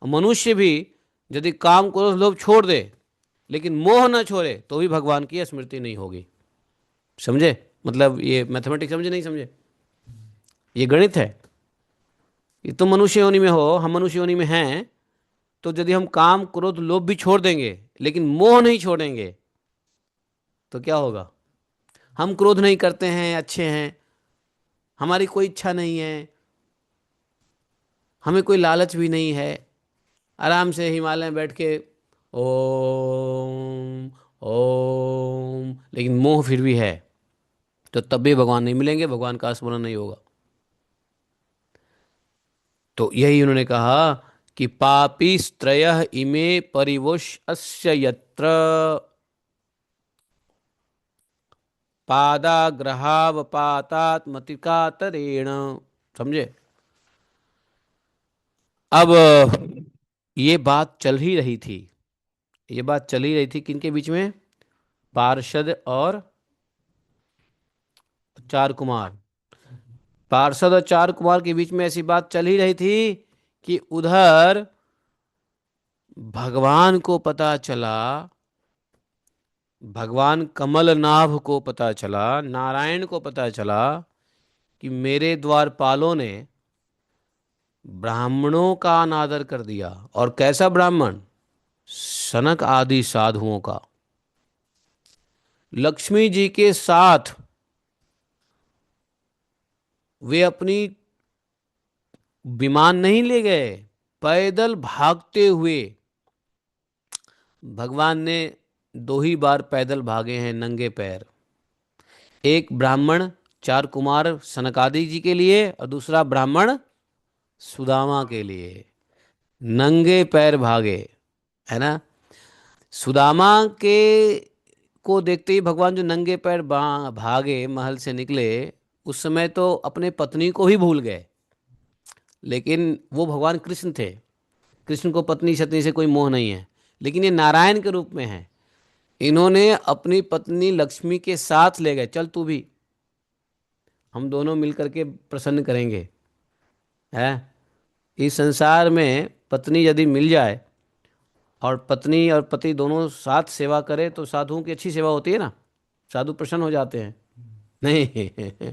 S1: मनुष्य भी यदि काम क्रोध लोभ छोड़ दे लेकिन मोह ना छोड़े तो भी भगवान की स्मृति नहीं होगी। समझे, मतलब ये मैथमेटिक्स समझे नहीं समझे, ये गणित है। ये तुम मनुष्य योनि में हो, हम मनुष्य योनि में हैं, तो यदि हम काम क्रोध लोभ भी छोड़ देंगे लेकिन मोह नहीं छोड़ेंगे तो क्या होगा। हम क्रोध नहीं करते हैं, अच्छे हैं, हमारी कोई इच्छा नहीं है, हमें कोई लालच भी नहीं है, आराम से हिमालय में बैठ के ओम ओम, लेकिन मोह फिर भी है, तो तब भी भगवान नहीं मिलेंगे, भगवान का स्मरण नहीं होगा। तो यही उन्होंने कहा कि पापी स्त्रय इमे परिवोश अस्य यत्र, पादाग्रहावपातात मतिकातरेण। समझे? अब ये बात चल ही रही थी। ये बात चल ही रही थी किनके बीच में? पार्षद और चार कुमार। पार्षद और चार कुमार के बीच में ऐसी बात चल ही रही थी कि उधर भगवान को पता चला, भगवान कमलनाभ को पता चला, नारायण को पता चला कि मेरे द्वारपालों ने ब्राह्मणों का अनादर कर दिया। और कैसा ब्राह्मण? सनक आदि साधुओं का। लक्ष्मी जी के साथ वे अपनी विमान नहीं ले गए, पैदल भागते हुए। भगवान ने दो ही बार पैदल भागे हैं नंगे पैर। एक ब्राह्मण चार कुमार सनकादि जी के लिए, और दूसरा ब्राह्मण सुदामा के लिए। नंगे पैर भागे, है ना। सुदामा के को देखते ही भगवान जो नंगे पैर भागे, महल से निकले, उस समय तो अपने पत्नी को ही भूल गए। लेकिन वो भगवान कृष्ण थे। कृष्ण को पत्नी शत्नी से कोई मोह नहीं है। लेकिन ये नारायण के रूप में है। इन्होंने अपनी पत्नी लक्ष्मी के साथ ले गए, चल तू भी, हम दोनों मिलकर के प्रसन्न करेंगे। है, इस संसार में पत्नी यदि मिल जाए और पत्नी और पति दोनों साथ सेवा करे तो साधुओं की अच्छी सेवा होती है ना, साधु प्रसन्न हो जाते हैं। नहीं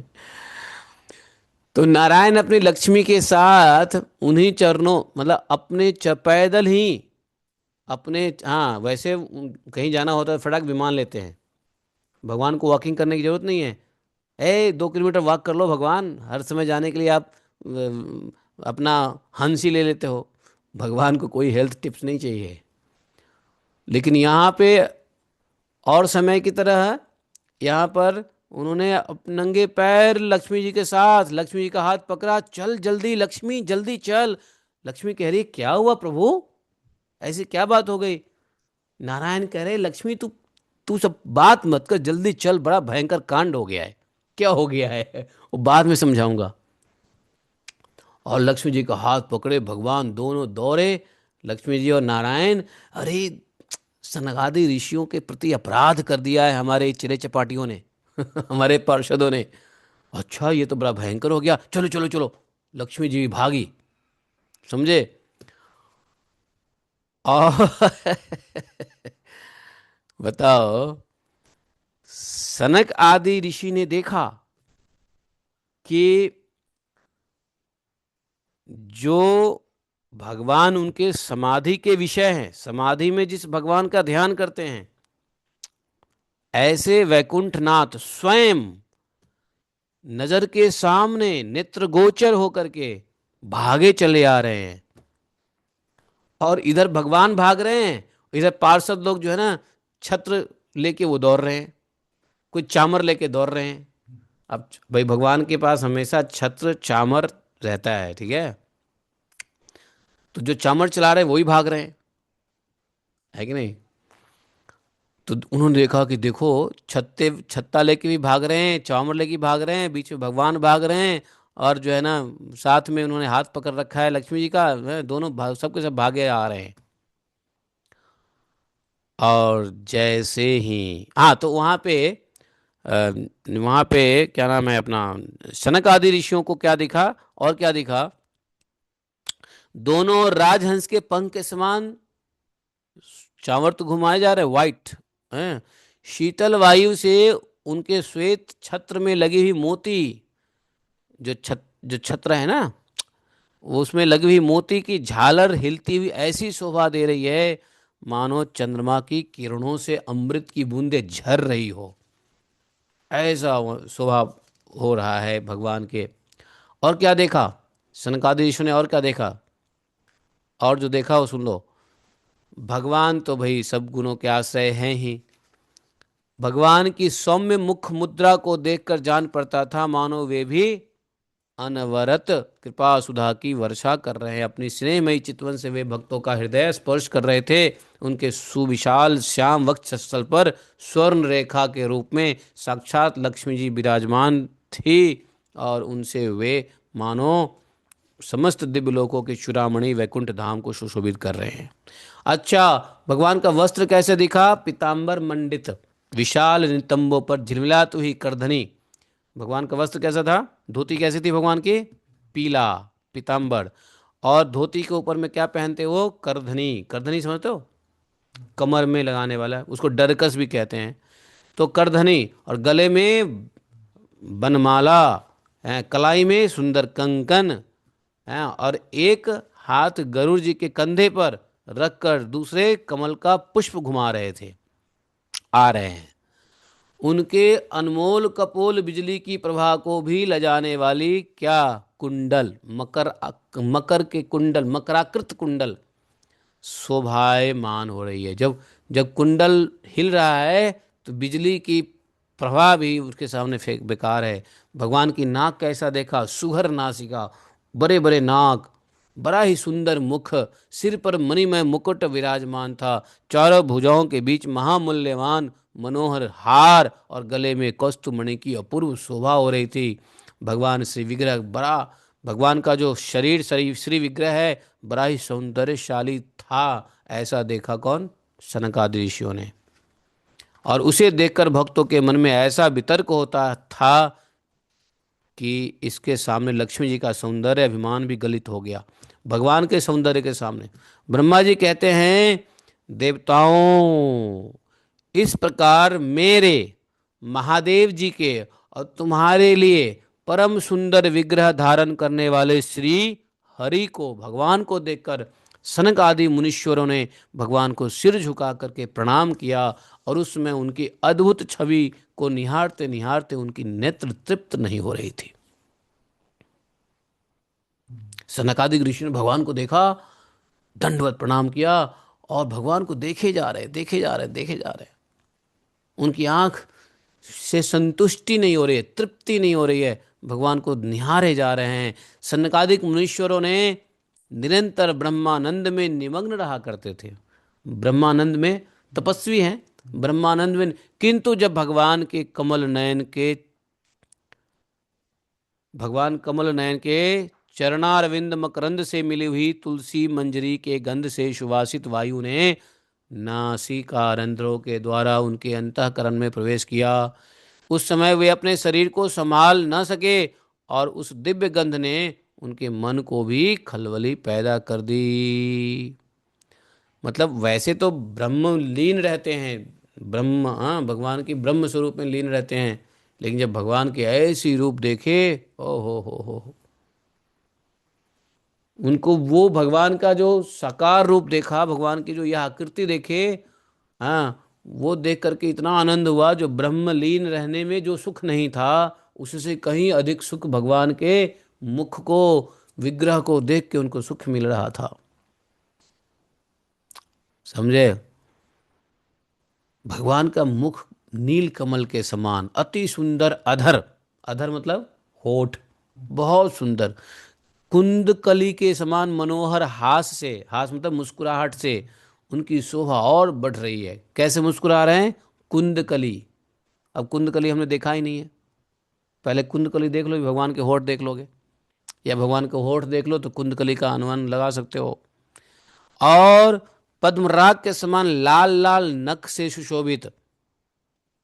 S1: तो नारायण अपनी लक्ष्मी के साथ उन्हीं चरणों, मतलब अपने पैदल ही अपने, हाँ वैसे कहीं जाना होता है फटाक विमान लेते हैं। भगवान को वॉकिंग करने की जरूरत नहीं है। 2 किलोमीटर वॉक कर लो, भगवान हर समय जाने के लिए आप अपना हंस ही ले लेते हो। भगवान को कोई हेल्थ टिप्स नहीं चाहिए। लेकिन यहाँ पे और समय की तरह है, यहाँ पर उन्होंने नंगे पैर लक्ष्मी जी के साथ, लक्ष्मी जी का हाथ पकड़ा, चल जल्दी लक्ष्मी जल्दी चल। लक्ष्मी कह रही क्या हुआ प्रभु, ऐसी क्या बात हो गई? नारायण कह रहे लक्ष्मी तू तू सब बात मत कर, जल्दी चल, बड़ा भयंकर कांड हो गया है। क्या हो गया है वो बाद में समझाऊंगा। और लक्ष्मी जी का हाथ पकड़े भगवान, दोनों दौड़े, लक्ष्मी जी और नारायण। अरे सनकादि ऋषियों के प्रति अपराध कर दिया है हमारे चिरे चपाटियों ने हमारे पार्षदों ने। अच्छा ये तो बड़ा भयंकर हो गया, चलो चलो चलो। लक्ष्मी जी भी भागी, समझे। और बताओ, सनक आदि ऋषि ने देखा कि जो भगवान उनके समाधि के विषय हैं, समाधि में जिस भगवान का ध्यान करते हैं, ऐसे वैकुंठनाथ स्वयं नजर के सामने नेत्र गोचर होकर के भागे चले आ रहे हैं। और इधर भगवान भाग रहे हैं, इधर पार्षद लोग जो है ना छत्र लेके वो दौड़ रहे हैं, कोई चामर लेके दौड़ रहे हैं। अब भाई भगवान के पास हमेशा छत्र चामर रहता है, ठीक है। तो जो चामर चला रहे हैं वही भाग रहे हैं, है कि नहीं। तो उन्होंने देखा कि देखो छत्ते छत्ता लेके भी भाग रहे हैं, चामर लेके भाग रहे हैं, बीच में भगवान भाग रहे हैं, और जो है ना साथ में उन्होंने हाथ पकड़ रखा है लक्ष्मी जी का, दोनों सबके सब भागे आ रहे हैं। और जैसे ही, हाँ तो वहाँ पे क्या नाम है अपना, सनक आदि ऋषियों को क्या दिखा, और क्या दिखा, दोनों राजहंस के पंख के समान चांवर तो घुमाए जा रहे, वाइट हैं। शीतल वायु से उनके श्वेत छत्र में लगी हुई मोती, जो छत्र है ना, वो उसमें लगी हुई मोती की झालर हिलती हुई ऐसी शोभा दे रही है मानो चंद्रमा की किरणों से अमृत की बूंदें झर रही हो, ऐसा शोभा हो रहा है भगवान के। और क्या देखा सनकादिक ऋषि ने, और क्या देखा, और जो देखा वो सुन लो। भगवान तो भाई सब गुणों के आश्रय हैं ही। भगवान की सौम्य मुख मुद्रा को देखकर जान पड़ता था मानो वे भी अनवरत कृपा सुधा की वर्षा कर रहे हैं। अपनी स्नेहमयी चितवन से वे भक्तों का हृदय स्पर्श कर रहे थे। उनके सुविशाल श्याम वक्षस्थल पर स्वर्ण रेखा के रूप में साक्षात लक्ष्मी जी विराजमान थी और उनसे वे मानो समस्त दिव्य लोकों के चूड़ामणि वैकुंठ धाम को सुशोभित कर रहे हैं। अच्छा, भगवान का वस्त्र कैसे दिखा? पीतांबर मंडित, विशाल नितंबों पर झिलमिलाती हुई करधनी। भगवान का वस्त्र कैसा था? धोती कैसी थी भगवान की? पीला, पीतांबर। और धोती के ऊपर में क्या पहनते वो? करधनी। करधनी समझते हो? कमर में लगाने वाला, उसको डरकस भी कहते हैं। तो करधनी, और गले में बनमाला, कलाई में सुंदर कंकन, और एक हाथ गरुड़ जी के कंधे पर रखकर दूसरे कमल का पुष्प घुमा रहे थे, आ रहे हैं। उनके अनमोल कपोल बिजली की प्रभा को भी लजाने वाली क्या? कुंडल, मकर के कुंडल, मकराकृत कुंडल शोभायमान हो रही है। जब जब कुंडल हिल रहा है तो बिजली की प्रभा भी उसके सामने फेंक बेकार है। भगवान की नाक कैसा देखा? सुघर नासिका, बड़े बड़े नाक, बड़ा ही सुंदर मुख, सिर पर मणिमय मुकुट विराजमान था, चारों भुजाओं के बीच महामूल्यवान मनोहर हार और गले में कौस्तुभमणि की अपूर्व शोभा हो रही थी। भगवान श्री विग्रह बड़ा, भगवान का जो शरीर श्री विग्रह है बड़ा ही सौंदर्यशाली था। ऐसा देखा कौन? सनकादि ऋषियों ने। और उसे देखकर भक्तों के मन में ऐसा वितर्क होता था कि इसके सामने लक्ष्मी जी का सौंदर्य अभिमान भी गलित हो गया। भगवान के सौंदर्य के सामने ब्रह्मा जी कहते हैं, देवताओं, इस प्रकार मेरे महादेव जी के और तुम्हारे लिए परम सुंदर विग्रह धारण करने वाले श्री हरि को, भगवान को देखकर सनक आदि मुनीश्वरों ने भगवान को सिर झुका करके प्रणाम किया और उसमें उनकी अद्भुत छवि को निहारते निहारते उनकी नेत्र तृप्त नहीं हो रही थी। सनकादिक ऋषि ने भगवान को देखा, दंडवत प्रणाम किया और भगवान को देखे जा रहे, देखे जा रहे, देखे जा रहे। उनकी आंख से संतुष्टि नहीं हो रही है, तृप्ति नहीं हो रही है, भगवान को निहारे जा रहे हैं। सनकादिक मुनीश्वरों ने निरंतर ब्रह्मानंद में निमग्न रहा करते थे। ब्रह्मानंद में तपस्वी हैं, ब्रह्मानंद में, किंतु जब भगवान के कमल नयन के, भगवान कमल नयन के चरणारविंद मकरंद से मिली हुई तुलसी मंजरी के गंध से सुवासित वायु ने नासिका रंध्रों के द्वारा उनके अंतःकरण में प्रवेश किया, उस समय वे अपने शरीर को संभाल न सके और उस दिव्य गंध ने उनके मन को भी खलबली पैदा कर दी। मतलब वैसे तो ब्रह्म लीन रहते हैं, ब्रह्म, हाँ, भगवान की ब्रह्म स्वरूप में लीन रहते हैं, लेकिन जब भगवान के ऐसी रूप देखे, ओ हो, उनको वो भगवान का जो साकार रूप देखा, भगवान की जो यह आकृति देखे, हाँ, वो देख करके इतना आनंद हुआ, जो ब्रह्मलीन रहने में जो सुख नहीं था उससे कहीं अधिक सुख भगवान के मुख को, विग्रह को देख के उनको सुख मिल रहा था। समझे? भगवान का मुख नील कमल के समान, अति सुंदर अधर, अधर मतलब होठ, बहुत सुंदर, कुंदकली के समान मनोहर हास से, हास मतलब मुस्कुराहट से उनकी शोभा और बढ़ रही है। कैसे मुस्कुरा रहे हैं? कुंदकली। अब कुंदकली हमने देखा ही नहीं है, पहले कुंदकली देख लो, भगवान के होठ देख लोगे, या भगवान के होठ देख लो तो कुंदकली का अनुमान लगा सकते हो। और पद्मराग के समान लाल लाल नख से सुशोभित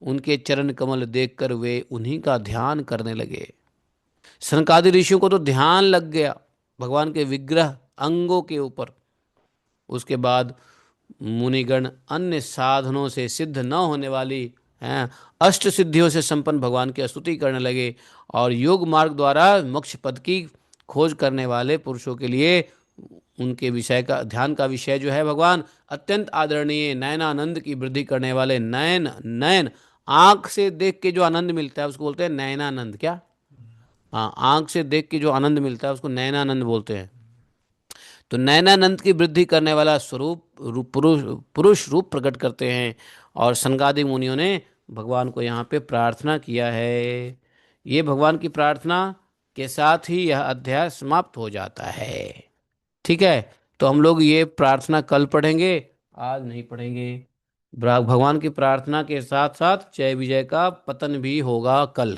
S1: उनके चरण कमल देखकर वे उन्हीं का ध्यान करने लगे। सनकादि ऋषियों को तो ध्यान लग गया भगवान के विग्रह अंगों के ऊपर। उसके बाद मुनिगण अन्य साधनों से सिद्ध न होने वाली हैं अष्ट सिद्धियों से संपन्न भगवान की स्तुति करने लगे और योग मार्ग द्वारा मोक्ष पद की खोज करने वाले पुरुषों के लिए उनके विषय का, ध्यान का विषय जो है भगवान, अत्यंत आदरणीय, नयनानंद की वृद्धि करने वाले, नयन, नयन आंख से देख के जो आनंद मिलता है उसको बोलते हैं नयनानंद। क्या? हाँ, आंख से देख के जो आनंद मिलता है उसको नयनानंद बोलते हैं। तो नयनानंद की वृद्धि करने वाला पुरुष रूप प्रकट करते हैं और सनकादि मुनियों ने भगवान को यहाँ पे प्रार्थना किया है। ये भगवान की प्रार्थना के साथ ही यह अध्याय समाप्त हो जाता है। ठीक है। तो हम लोग ये प्रार्थना कल पढ़ेंगे, आज नहीं पढ़ेंगे। भगवान की प्रार्थना के साथ साथ जय विजय का पतन भी होगा कल।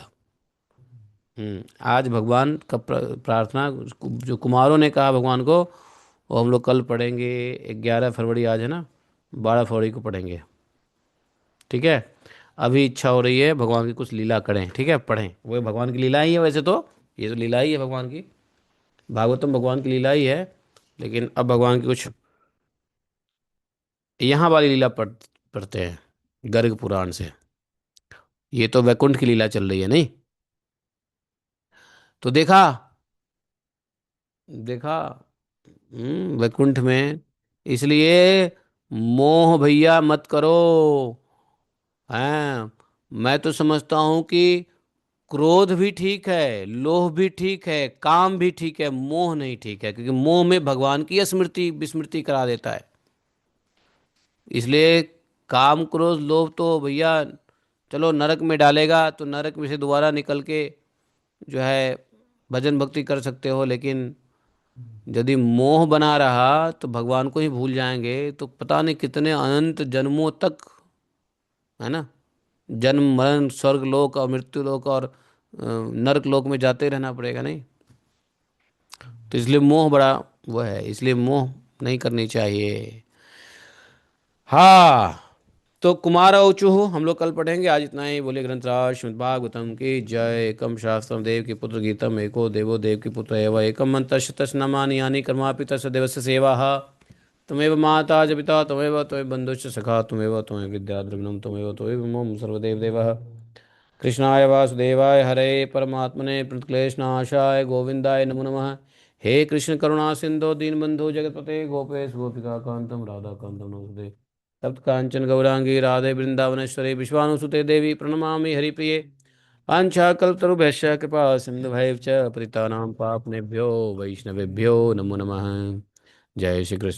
S1: आज भगवान का प्रार्थना जो कुमारों ने कहा भगवान को, वो हम लोग कल पढ़ेंगे। 11 फरवरी आज है ना, 12 फरवरी को पढ़ेंगे। ठीक है। अभी इच्छा हो रही है भगवान की कुछ लीला करें, ठीक है, पढ़ें। वो भगवान की लीला ही है वैसे तो, ये तो लीला ही है भगवान की। भागवतम भगवान की लीला ही है, लेकिन अब भगवान की कुछ यहाँ वाली लीला पढ़ते हैं गर्ग पुराण से। ये तो वैकुंठ की लीला चल रही है नहीं। तो देखा, देखा। वैकुंठ में, इसलिए मोह भैया मत करो। हैं, मैं तो समझता हूं कि क्रोध भी ठीक है, लोभ भी ठीक है, काम भी ठीक है, मोह नहीं ठीक है, क्योंकि मोह में भगवान की स्मृति विस्मृति करा देता है। इसलिए काम क्रोध लोभ तो भैया चलो नरक में डालेगा, तो नरक में से दोबारा निकल के जो है भजन भक्ति कर सकते हो, लेकिन यदि मोह बना रहा तो भगवान को ही भूल जाएंगे, तो पता नहीं कितने अनंत जन्मों तक, है ना, जन्म मरण स्वर्ग लोक और मृत्यु लोक और नरक लोक में जाते रहना पड़ेगा नहीं। तो इसलिए मोह बड़ा वो है, इसलिए मोह नहीं करनी चाहिए। हाँ। तो कुमार ऊचुः हम लोग कल पढ़ेंगे, आज इतना ही। बोले ग्रंथराज श्रीमद् भागवतम की जय। एकम शास्त्रम देव की पुत्र गीतम, एको देवो देव की पुत्र एव, एकम मंत्र शतश नामानि यानि कर्मापि तस्य देवस्य सेवा। त्वमेव माता च पिता त्वमेव त्वमेव बन्धुश्च सखा त्वमेव त्वमेव विद्या द्रविणं त्वमेव त्वमेव मम सर्वदेव देवः। कृष्णाय वासुदेवाय हरे परमात्मने प्रणतक्लेशनाशाय गोविंदाय नमो नमः। हे कृष्ण करुणा सिंधु दीनबंधु जगतपते गोपेश गोपिका कांतम राधा कांतम नमोस्तुते। तप्त कांचन गौरांगी राधे वृंदावनेश्वरी विश्वानुसुते देवी प्रणमामि हरिप्रिये। वाञ्छाकल्पतरुभ्यश्च कृपा सिन्धुभैः च पतितानां पावनेभ्यो वैष्णवेभ्यो नमो नमः। जय श्री कृष्ण।